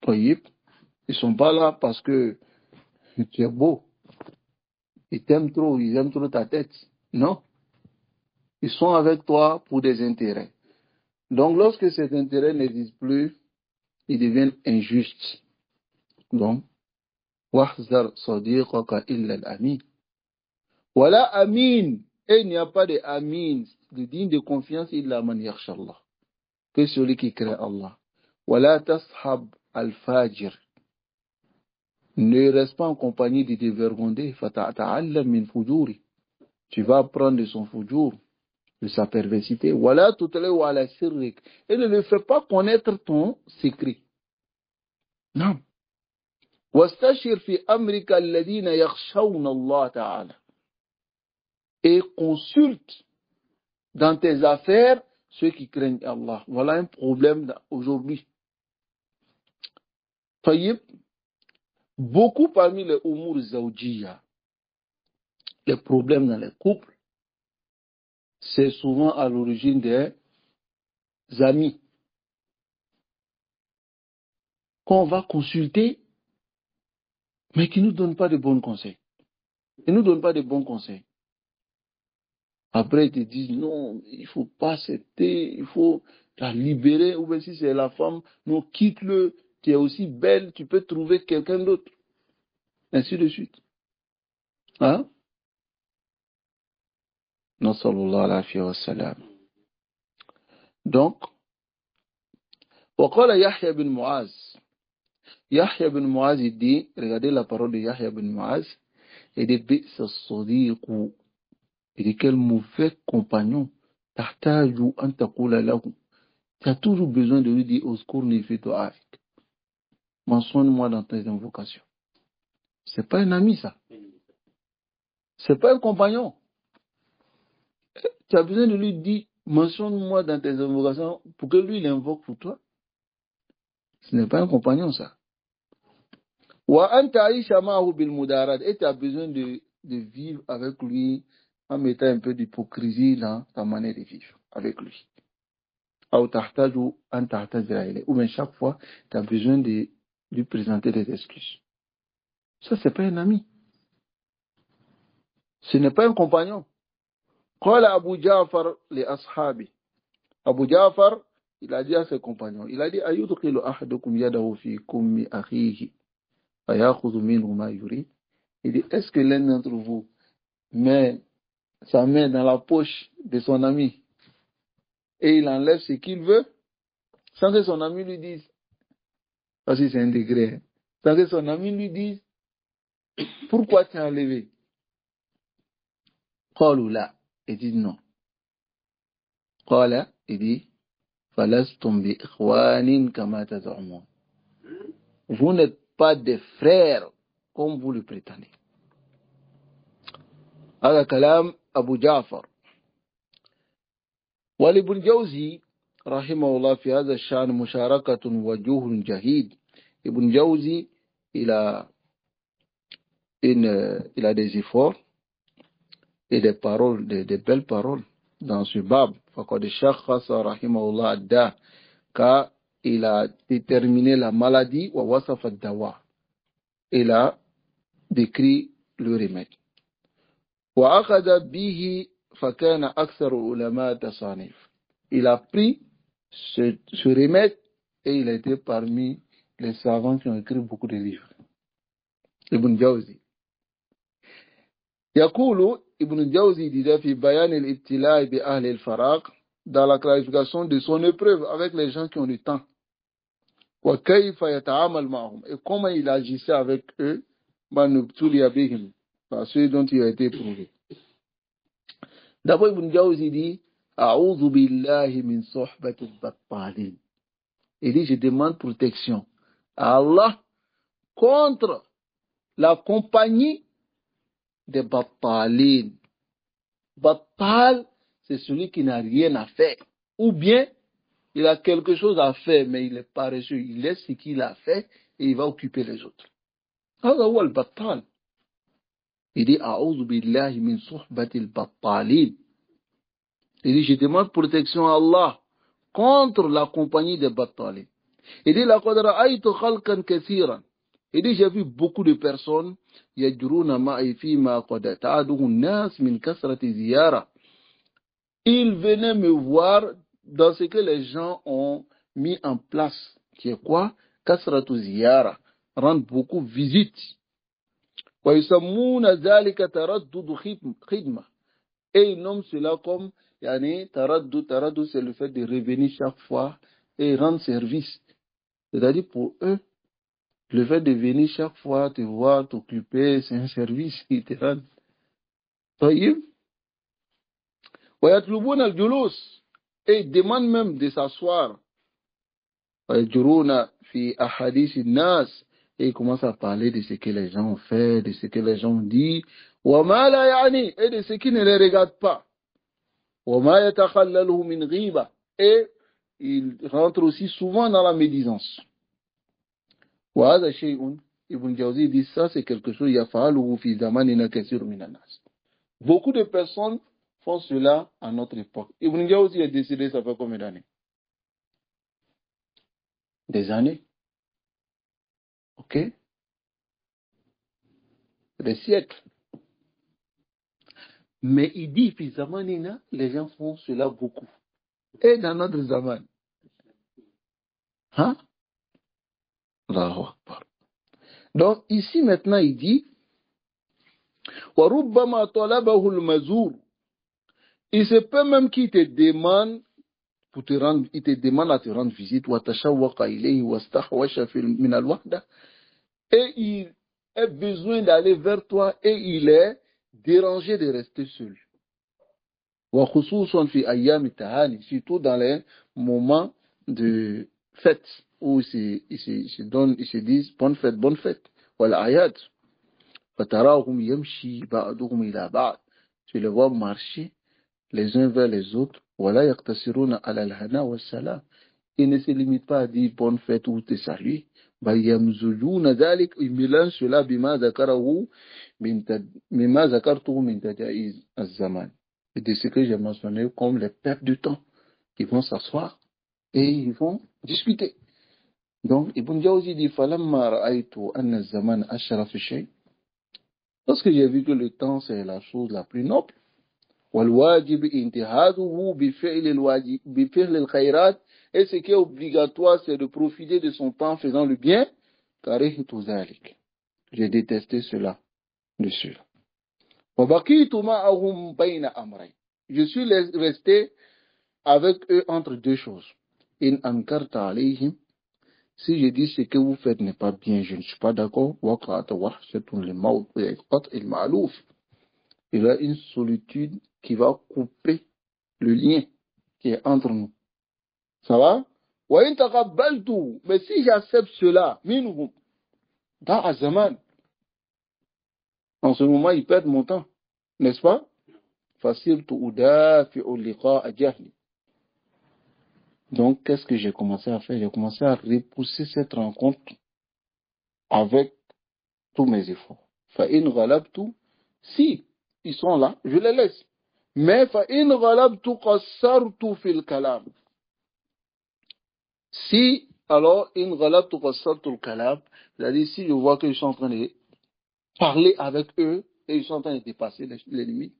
Ils ne sont pas là parce que tu es beau. Ils t'aiment trop, ils aiment trop ta tête. Non. Ils sont avec toi pour des intérêts. Donc, lorsque ces intérêts n'existent plus, ils deviennent injustes. Donc, wahzar sadiqaka illa al-amin. Voilà amin. Et il n'y a pas de amin, de digne de confiance, illa man yakhshallah, que celui qui crée Allah. Voilà tashab al-fajir. Ne reste pas en compagnie de dévergondés. Fata'allam min fujuri. Tu vas apprendre de son fujur, de sa perversité. Voilà tutla wala sirrik. Et ne le fais pas connaître ton secret. Non. Wastashir fi amrika alladhina yakhshawna Allah ta'ala. Et consulte dans tes affaires ceux qui craignent Allah. Voilà un problème aujourd'hui. Taïb, beaucoup parmi les umur zawjiya, les problèmes dans les couples, c'est souvent à l'origine des amis qu'on va consulter, mais qui ne nous donnent pas de bons conseils. Ils ne nous donnent pas de bons conseils. Après, ils te disent, non, il ne faut pas accepter, il faut la libérer, ou bien si c'est la femme, non, quitte-le, tu es aussi belle, tu peux trouver quelqu'un d'autre. Ainsi de suite. Hein? Nasallallahu alayhi wa sallam. Donc, وقال Yahya bin Muaz. Yahya bin Muaz, il dit, regardez la parole de Yahya bin Muaz, il dit, bi'sa sadiqu. Il dit, quel mauvais compagnon. Tahtaju an taqula lahu. Tu as toujours besoin de lui dire, Oscourni fi du'aik. Mentionne-moi dans tes invocations. C'est pas un ami, ça. C'est pas un compagnon. Tu as besoin de lui dire, mentionne-moi dans tes invocations pour que lui l'invoque pour toi. Ce n'est pas un compagnon, ça. Et tu as besoin de vivre avec lui en mettant un peu d'hypocrisie dans ta manière de vivre avec lui. Ou bien chaque fois, tu as besoin de lui présenter des excuses. Ça, c'est pas un ami. Ce n'est pas un compagnon. قال Abu Ja'far li ashabi. Abu Ja'far, il a dit à ses compagnons, il a dit, ayudkhilu ahadukum yadahu fi kummi akhihi fayakhudhu minhu ma yurid. Il dit, est-ce que l'un d'entre vous met sa main dans la poche de son ami et il enlève ce qu'il veut sans que son ami lui dise, parce que c'est un degré, sans que son ami lui dise, pourquoi tu as enlevé? قالوا لا. Il dit non. قال, il dit, فلستم بإخوان كما تزعمون. Vous n'êtes pas des frères comme vous le prétendez. هذا كلام أبو جعفر. ولابن جوزي رحمه الله في هذا الشأن مشاركة وجوه جهيد. Ibn Jawzi, il a des efforts et des paroles, des belles paroles dans ce bab. فقد شخص رحمه الله الداء, car il a déterminé la maladie ووصف الدواء. Il a décrit le remède. وأخذ به فكان أكثر علماء تصانيف. Il a pris ce remède et il a été parmi les savants qui ont écrit beaucoup de livres. Ibn Jawzi. يقول Ibn Jawzi disait في بيان الابتلاء بأهل الفراغ, dans la clarification de son épreuve avec les gens qui ont du temps. وكيف يتعامل معهم, et comment il agissait avec eux, من ابتلي بهم, par ceux dont il a été éprouvé. D'abord Ibn Jawzi dit أعوذ بالله من صحبة البطالين. Il dit, je demande protection à Allah contre la compagnie des battalines. Battal, c'est celui qui n'a rien à faire. Ou bien, il a quelque chose à faire, mais il est paresseux. Il laisse ce qu'il a fait et il va occuper les autres. هذا هو البطال. Il dit, أعوذ بالله من صحبة البطالين. Il dit, je demande protection à Allah contre la compagnie des battalines. Il dit, لقد رأيت خلقا كثيرا. Il dit, j'ai vu beaucoup de personnes يجرون معي فيما قد تعاده الناس من كثرة زيارة. Ils venaient me voir dans ce que les gens ont mis en place, qui est quoi? كثرة زيارة, rendre beaucoup visite. ويسمون ذلك تردد خدمة. Et ils nomment cela comme يعني تردد, c'est le fait de revenir chaque fois et rendre service. C'est-à-dire pour eux, le fait de venir chaque fois te voir, t'occuper, c'est un service qui te rend. طيب. ويطلبون الجلوس, et ils demandent même de s'asseoir. ويجرون في أحاديث الناس, et ils commencent à parler de ce que les gens ont fait, de ce que les gens ont dit. وما لا يعني, et de ce qui ne les regarde pas. وما يتخلله من غيبة, et ils rentrent aussi souvent dans la médisance. وهذا شيء, Ibn Jawzi dit, ça c'est quelque chose يفعله في زماننا كثير من الناس. Beaucoup de personnes font cela à notre époque. Ibn Jawzi est décédé, ça fait combien d'années? Des années. Ok? Des siècles. Mais il dit, في زماننا, les gens font cela beaucoup. Et dans notre zaman. Hein? Allahu Akbar. Donc ici maintenant il dit, وَرُبَّمَا طَلَبَهُ الْمَزُورُ. Il se peut même qu'il te demande pour te rendre, il te demande à te rendre visite, وَتَشَوَّقَ إِلَيْهِ وَاسْتَحْوَشَ مِنَ الْوَحْدَةِ. Et il a besoin d'aller vers toi et il est dérangé de rester seul. وَخُصُوصًا فِي أَيَّامِ التَّهَانِ, surtout dans les moments de fête où ils se disent bonne fête, bonne fête. وَالْأَعْيَادِ فَتَرَاهُمْ يَمْشِي بَعْضُهُمْ إِلَى بَعْضٍ. Tu les vois marcher les uns vers les autres. Voilà, yaqtasiruna ala al-hana wa salam. Ils ne se limitent pas à dire bonne fête ou te saluer. Yamzujuna dhalik, ils mélangent cela bima zakarahu mimma zakartuhu min tajaiz az-zaman. Et de ce que j'ai mentionné comme les peuples du temps. Ils vont s'asseoir et ils vont discuter. Donc, Ibn Jawzi dit, falamma ra'aytu anna az-zaman ashraf shay. Lorsque j'ai vu que le temps c'est la chose la plus noble, والواجب انتهازه بفعل الخيرات, et ce qui est obligatoire c'est de profiter de son temps faisant le bien, كرهت ذلك, j'ai détesté cela dessus. وبقيت معهم بين أمرين, je suis resté avec eux entre deux choses. إن أنكرت عليهم, si je dis ce que vous faites n'est pas bien, je ne suis pas d'accord. وقعت وحشة الموت وقطع المألوف, il y a une solitude qui va couper le lien qui est entre nous. Ça va? Mais si j'accepte cela, minhum, dans Azaman, en ce moment, ils perdent mon temps. N'est-ce pas? Donc, qu'est-ce que j'ai commencé à faire? J'ai commencé à repousser cette rencontre avec tous mes efforts. Si ils sont là, je les laisse. Mais si alors c'est-à-dire si je vois qu'ils sont en train de parler avec eux et ils sont en train de dépasser les limites,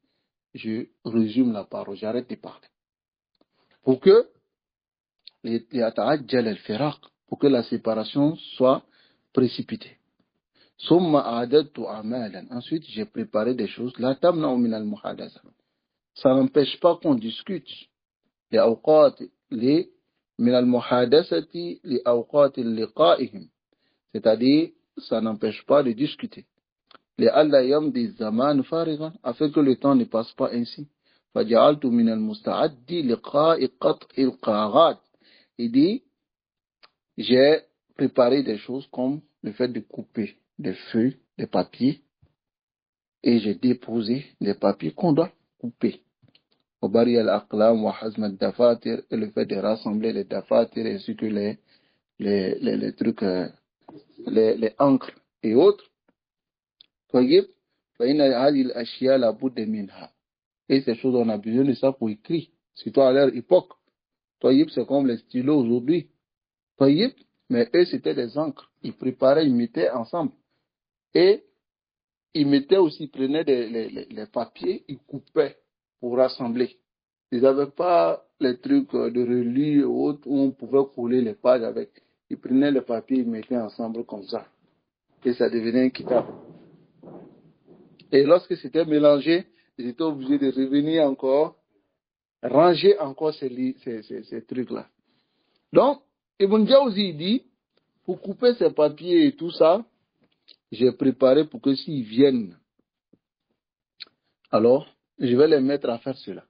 je résume la parole, j'arrête de parler pour que la séparation soit précipitée. Ensuite j'ai préparé des choses. Ça n'empêche pas qu'on discute. C'est-à-dire, ça n'empêche pas de discuter. Afin que le temps ne passe pas ainsi. Il dit, j'ai préparé des choses comme le fait de couper des feuilles, des papiers, et j'ai déposé des papiers qu'on doit couper. Et le fait de rassembler les dafatir ainsi que les trucs, les encres et autres. Et ces choses, on a besoin de ça pour écrire. Surtout à leur époque. C'est comme les stylos aujourd'hui. Mais eux, c'était des encres. Ils préparaient, ils mettaient ensemble. Et ils mettaient aussi, ils prenaient les papiers, ils coupaient pour rassembler. Ils n'avaient pas les trucs de reliure et autres où on pouvait coller les pages avec. Ils prenaient les papiers, ils mettaient ensemble comme ça. Et ça devenait un kitab. Et lorsque c'était mélangé, ils étaient obligés de revenir encore, ranger encore ces trucs-là. Donc, Ibn Jawzi dit, pour couper ces papiers et tout ça, j'ai préparé pour que s'ils viennent, alors, je vais les mettre à faire cela.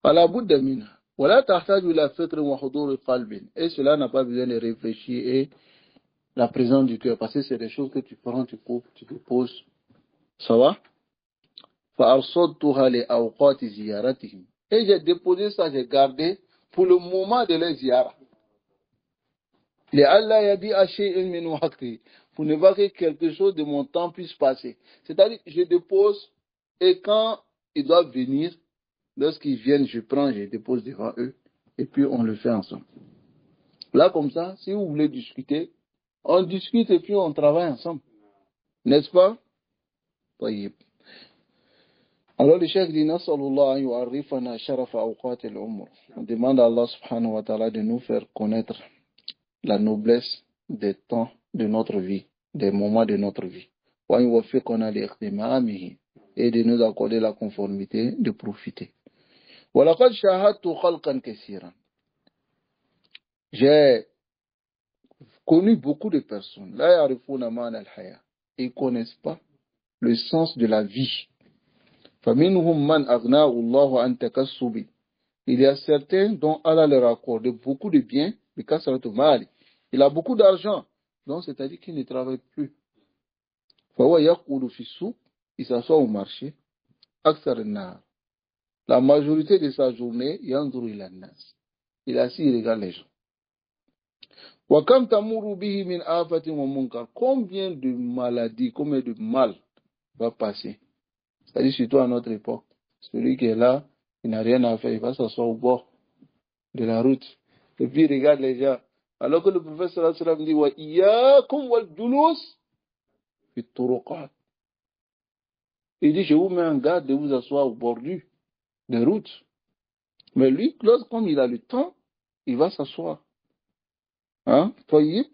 Et cela n'a pas besoin de réfléchir et la présence du cœur, parce que c'est des choses que tu prends, tu coupes, tu déposes. Ça va? Et j'ai déposé ça, j'ai gardé pour le moment de les ziyara. Pour ne pas que quelque chose de mon temps puisse passer. C'est-à-dire, je dépose et quand ils doivent venir, lorsqu'ils viennent, je prends, je dépose devant eux et puis on le fait ensemble. Là, comme ça, si vous voulez discuter, on discute et puis on travaille ensemble. N'est-ce pas? Alors le cheikh dit, Nas'alullah yu'arrifana sharafa awqat al-umr. On demande à Allah subhanahu wa ta'ala de nous faire connaître la noblesse des temps de notre vie, des moments de notre vie. Wa yuwaffiqana li ikhtimamihi, et de nous accorder la conformité de profiter. Wa laqad shahadtu khalqan kaseeran. J'ai connu beaucoup de personnes, la ya'rifuna ma'na al-haya, ils connaissent pas le sens de la vie. فَمِنْهُمْ مَنْ أَغْنَاهُ اللَّهُ عَنْ تَكَسُّبٍ. Il y a certains dont Allah leur a accordé beaucoup de biens, il a beaucoup d'argent, donc c'est-à-dire qu'il ne travaille plus. فَهُوَ يَقُولُ فِي السُّوقِ, il s'assoit au marché, أكثر النهار. La majorité de sa journée, ينظر إلى الناس. Il assis, il regarde les gens. وَكَمْ تَمُرُّ بِهِ مِنْ آفَةٍ وَمُنْكَرٍ. Combien de maladies, combien de mal va passer? C'est-à-dire surtout à notre époque. Celui qui est là, il n'a rien à faire, il va s'asseoir au bord de la route. Et puis il regarde les gens. Alors que le prophète sallallahu alayhi wa sallam dit wa iyyakum wal julus fi turuqat. Il dit je vous mets en garde de vous asseoir au bord des routes. Mais lui, comme il a le temps, il va s'asseoir. Hein? Tayyib.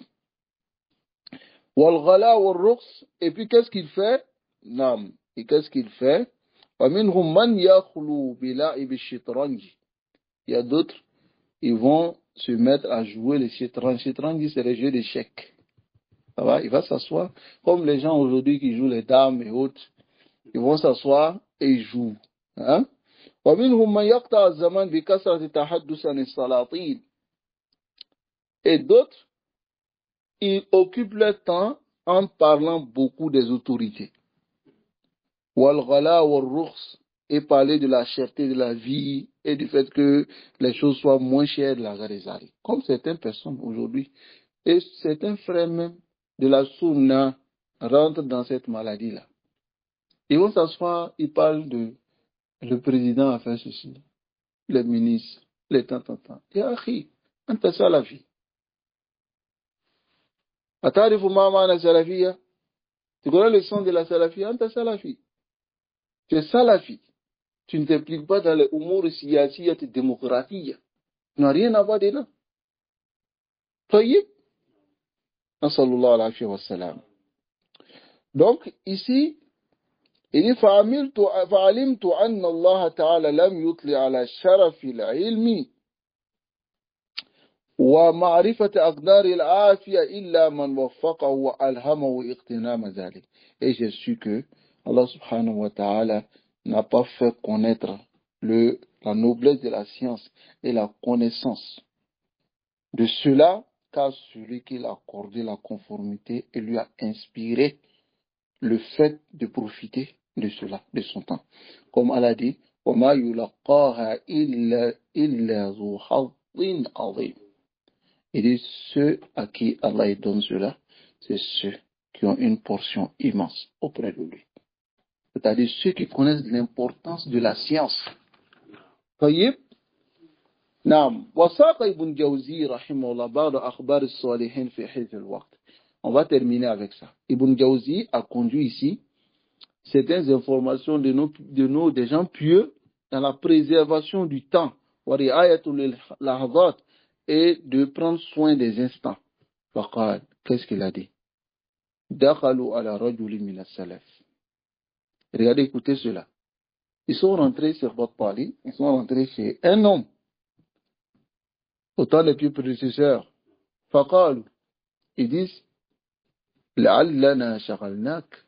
Wal ghala wal rukhs. Et puis qu'est-ce qu'il fait? Nam. Et qu'est-ce qu'il fait? Wa minhum man yakhlu bila'ib ash-shitranj. Il y a d'autres, ils vont se mettre à jouer le shitranj. Shitranj, c'est les jeux d'échecs. Ça va? Il va s'asseoir. Comme les gens aujourd'hui qui jouent les dames et autres, ils vont s'asseoir et ils jouent. Hein? ومنهم من يقطع الزمان بكثرة التحدث عن السلاطين. Et d'autres, ils occupent leur temps en parlant beaucoup des autorités. والغلاء والرخص. Et parler de la cherté de la vie et du fait que les choses soient moins chères de la Garizari. Comme certaines personnes aujourd'hui. Et certains frères même de la Sunna rentrent dans cette maladie-là. Ils vont s'asseoir, ils parlent de le président a fait ceci, les ministres, les tant. Et akhi, anta salafi. Atarifu ma ma'ana salafiyya? Tu connais le son de la salafiyya? Anta salafi. Tu es salafi. Tu ne t'impliques pas dans les umur siyasiyya et démocratie. Tu n'as rien à voir dedans. Tayyib. Nasallallahu alayhi wa sallam. Donc, ici, il dit فعلمت أن الله تعالى لم يطلع على شرف العلم ومعرفة أقدار العافية إلا من وفقه وألهمه اغتنام ذلك. Et j'ai su que Allah subhanahu wa ta'ala n'a pas fait connaître la noblesse de la science et la connaissance de cela qu'à celui qui l'a accordé la conformité et lui a inspiré le fait de profiter de cela, de son temps. Comme Allah dit, وَمَا يُلَقَّاهَا إِلَّا ذُو حَظٍّ عَظِيمٍ. Il dit, ceux à qui Allah donne cela, c'est ceux qui ont une portion immense auprès de lui. C'est-à-dire ceux qui connaissent l'importance de la science. طيب. نعم. وساق ابن جوزي رحمه الله بعض أخبار الصالحين في حفظ الوقت. On va terminer avec ça. Ibn Jawzi a conduit ici certaines informations des gens pieux dans la préservation du temps, et de prendre soin des instants. Qu'est-ce qu'il a dit? Regardez, écoutez cela. Ils sont rentrés sur votre pali, ils sont rentrés chez un homme, autant les plus prédécesseurs. Ils disent, لعلنا شغلناك.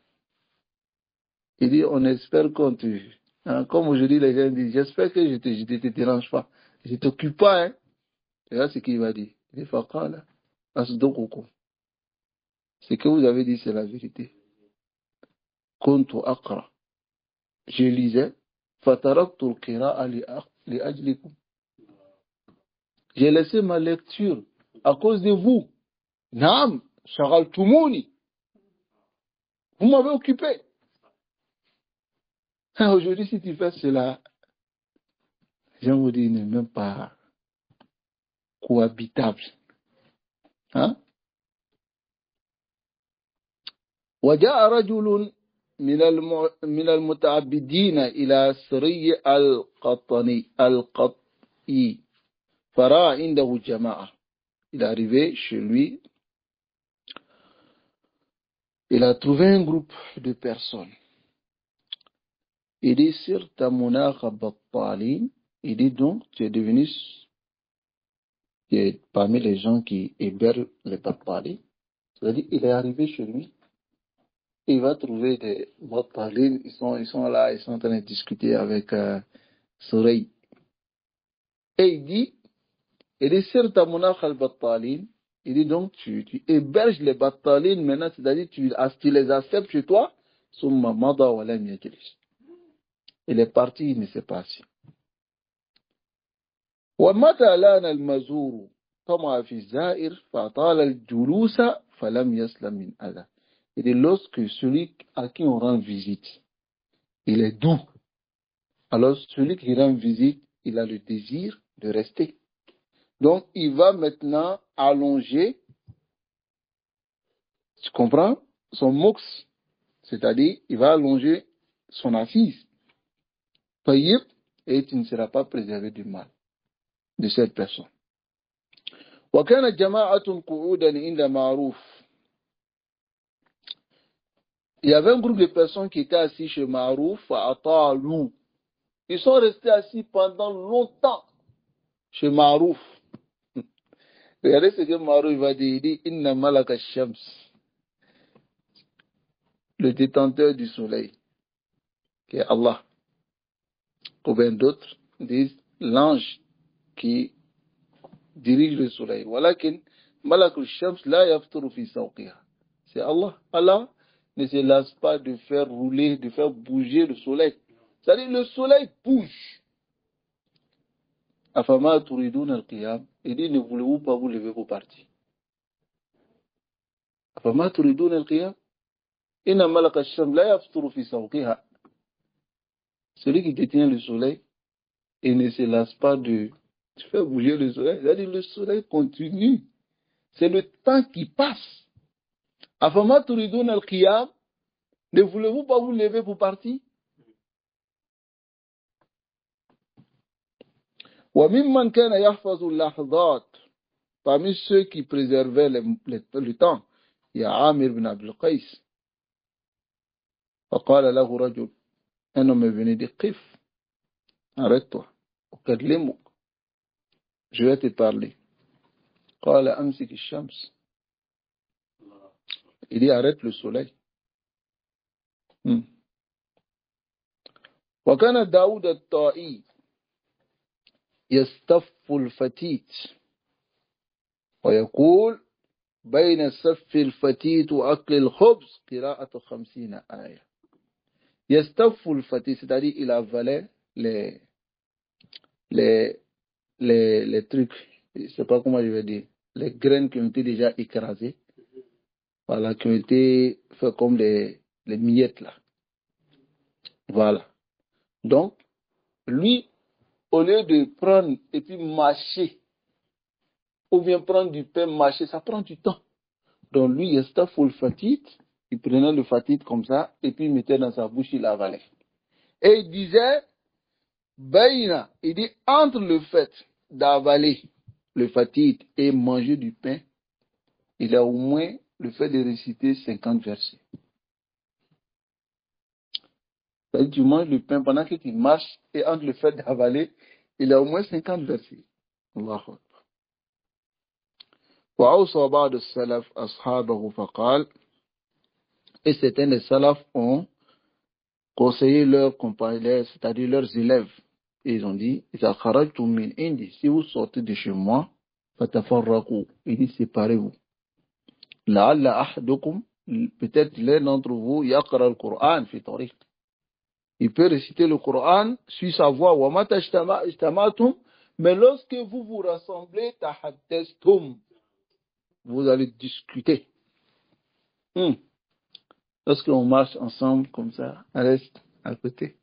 Il dit, on espère qu'on te... Hein, comme aujourd'hui, les gens disent, j'espère que je ne te dérange pas. Je ne t'occupe pas. Hein. Et là, c'est ce qu'il va dire. Il dit, Faqala, asdokukum. Ce que vous avez dit, c'est la vérité. Kuntu aqra. Je lisais. Fataraktu al-qira'a li ajlikum. J'ai laissé ma lecture à cause de vous. Naam, shagaltumuni. Vous m'avez occupé. Aujourd'hui, si tu fais cela, les gens vous disent, il n'est même pas cohabitable. Hein? وجاء رجل من المتعبدين إلى سري القطي فرأى عنده جماعة. Il est arrivé chez lui, il a trouvé un groupe de personnes. Il dit, Sirta munakha battalin. Il dit donc, tu es devenu parmi les gens qui hébergent les battalin. C'est-à-dire, il est arrivé chez lui, il va trouver des battalin, ils sont là, ils sont en train de discuter avec Soreil. Et il dit, Sirta munakha battalin. Il dit donc, tu héberges les battalin maintenant, c'est-à-dire, tu les acceptes chez toi, summa mada wa lam yajlis. Il est parti, il ne s'est pas assis. ومتى لان المزور طمع في الزائر فطال الجلوس فلم يسلم من أذى. Et lorsque celui à qui on rend visite, il est doux, alors celui qui rend visite, il a le désir de rester. Donc, il va maintenant allonger, tu comprends, son mox, c'est-à-dire, il va allonger son assise. Et tu ne seras pas préservé du mal de cette personne. وكان جماعة قعودا عند معروف. Il y avait un groupe de personnes qui étaient assis chez Marouf à Atalou. Ils sont restés assis pendant longtemps chez Marouf. Regardez ce que Marouf va dire. Il dit Inna malaka shams, le détenteur du soleil, qui est Allah. Ou bien d'autres disent l'ange qui dirige le soleil. Walakin malakul shams la yafturu fi sawqiha. C'est Allah. Allah ne se lasse pas de faire rouler, de faire bouger le soleil. C'est-à-dire le soleil bouge. Afama turidun al-qiyam. Il dit ne voulez-vous pas vous lever pour partir? Afama turidun al-qiyam. Inna malaka shams la yafturu fi sawqiha. Celui qui détient le soleil et ne se lasse pas de faire bouger le soleil. C'est-à-dire le soleil continue. C'est le temps qui passe. Afama turidun al-qiyam. Ne voulez-vous pas vous lever pour partir? وَمِمَّنْ كَانَ يَحْفَظُ اللَّحْظَاتِ. Parmi ceux qui préservaient le temps, il y a Amir ibn Abdul Qais. فقال له رجل, un homme est venu dire, Qif, arrête-toi, أكلمك, je vais te parler. قال أمسك الشمس. Il dit, arrête le soleil. وكان داود الطائي يستف الفتيت ويقول بين سف الفتيت وأكل الخبز قراءة 50 آية. يستف الفتيت, c'est-à-dire il avalait les trucs, je ne sais pas comment je vais dire, les graines qui ont été déjà écrasées, voilà, qui ont été fait comme les miettes là. Voilà. Donc, lui, au lieu de prendre et puis mâcher, ou bien prendre du pain mâché, ça prend du temps. Donc lui, yastaful fatit, il prenait le fatit comme ça, et puis il mettait dans sa bouche, il avalait. Et il disait, Baïna, il dit, entre le fait d'avaler le fatit et manger du pain, il a au moins le fait de réciter 50 versets. C'est-à-dire, tu manges le pain pendant que tu marches, et entre le fait d'avaler, il a au moins 50 versets. Allahu Akbar. وأوصى بعض السلف أصحابه فقال, et certains des salafs ont conseillé leurs compagnons, c'est-à-dire leurs élèves, et ils ont dit, إذا خرجتم من عندي, si vous sortez de chez moi, فتفرقوا, il dit séparez-vous. لعل أحدكم, peut-être l'un d'entre vous, يقرأ القرآن في طريق, il peut réciter le Coran, suit sa voix, وَمَتَى اجْتَمَعْتُمْ, mais lorsque vous vous rassemblez, تَحَدَّثْتُمْ, vous allez discuter. Lorsqu'on marche ensemble comme ça, on reste à côté.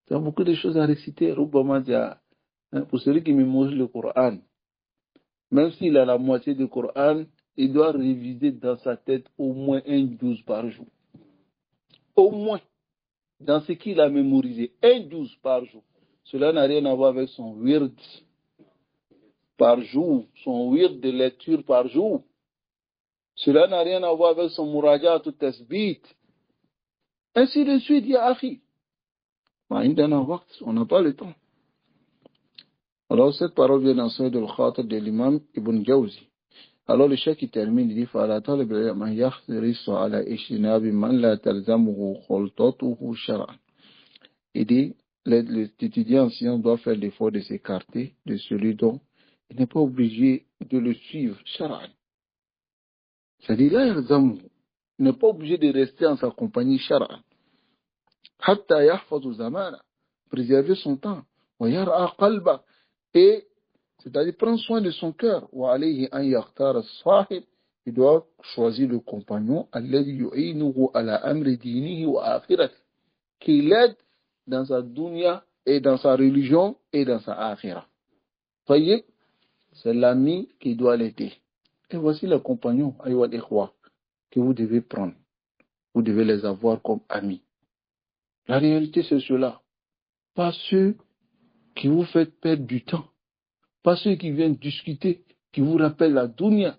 Il y a beaucoup de choses à réciter. Pour celui qui mémorise le Coran, même s'il a la moitié du Coran, il doit réviser dans sa tête au moins un 12 par jour. Au moins, dans ce qu'il a mémorisé, un 12 par jour. Cela n'a rien à voir avec son wird par jour, son wird de lecture par jour. Cela n'a rien à voir avec son murajat ou tasbit. Ainsi de suite, ya akhi. On n'a pas le temps. Alors, cette parole vient dans celle de l'Khatir de l'imam Ibn Jawzi. Alors, le cheikh qui termine, il dit, فَعَلَى طَالِبِ الْعِلْمِ يَحْرِصُ عَلَى اجْتِنَابِ مَنْ لَا تَلْزَمُهُ خُلْطَتُهُ شَرْعًا. Il dit, l'étudiant en science doit faire l'effort de s'écarter de celui dont il n'est pas obligé de le suivre, شرعًا. C'est-à-dire, là, il n'est pas obligé de rester en sa compagnie, شرعًا. حتى يحفظ زمانه, préserver son temps. وَيَرْعَى قَلْبَهُ. Et, c'est-à-dire prendre soin de son cœur. وَعَلَيْهِ أَنْ يَخْتَارَ الصَّاحِبَ. Il doit choisir le compagnon الَّذِي يُعِينُهُ عَلَى أَمْرِ دِينِهِ وَآخِرَتِهِ, qui l'aide dans sa dunya et dans sa religion et dans sa akhira. Voyez, c'est l'ami qui doit l'aider. Et voici les compagnons, ayyuha al-ikhwa, que vous devez prendre. Vous devez les avoir comme amis. La réalité, c'est cela. Pas ceux qui vous font perdre du temps. Pas ceux qui viennent discuter, qui vous rappellent la dunya.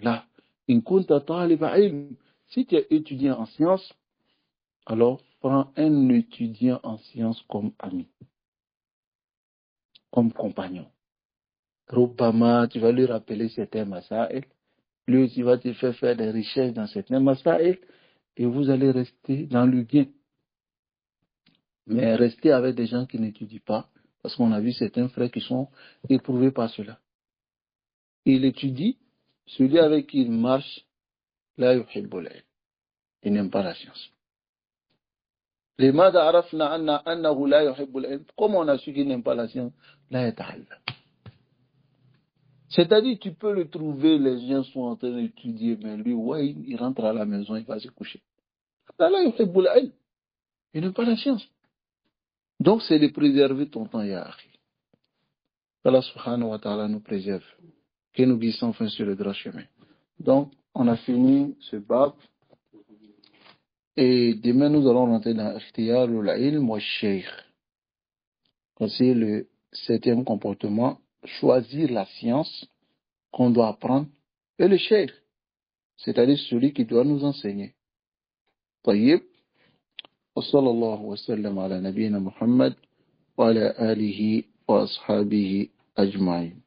Là, in kunta taliba ilm. Si tu es étudiant en sciences, alors prends un étudiant en sciences comme ami, comme compagnon. Rubbama, tu vas lui rappeler certains masail. Lui aussi va te faire des recherches dans certains masail. Et vous allez rester dans le bien. Mais rester avec des gens qui n'étudient pas, parce qu'on a vu certains frères qui sont éprouvés par cela. Il étudie, celui avec qui il marche, là, il n'aime pas la science. Comment on a su qu'il n'aime pas la science? C'est-à-dire, tu peux le trouver, les gens sont en train d'étudier, mais lui, ouais, il rentre à la maison, il va se coucher. Il n'aime pas la science. Donc, c'est de préserver ton temps, ya akhi. Allah subhanahu wa ta'ala nous préserve. Que nous glissons enfin sur le droit chemin. Donc, on a fini ce bab. Et demain, nous allons rentrer dans Ikhtiyar al-ilm wa shaykh. C'est le 7e comportement. Choisir la science qu'on doit apprendre. Et le shaykh, c'est-à-dire celui qui doit nous enseigner. طيب. وصلى الله وسلم على نبينا محمد وعلى آله وأصحابه أجمعين.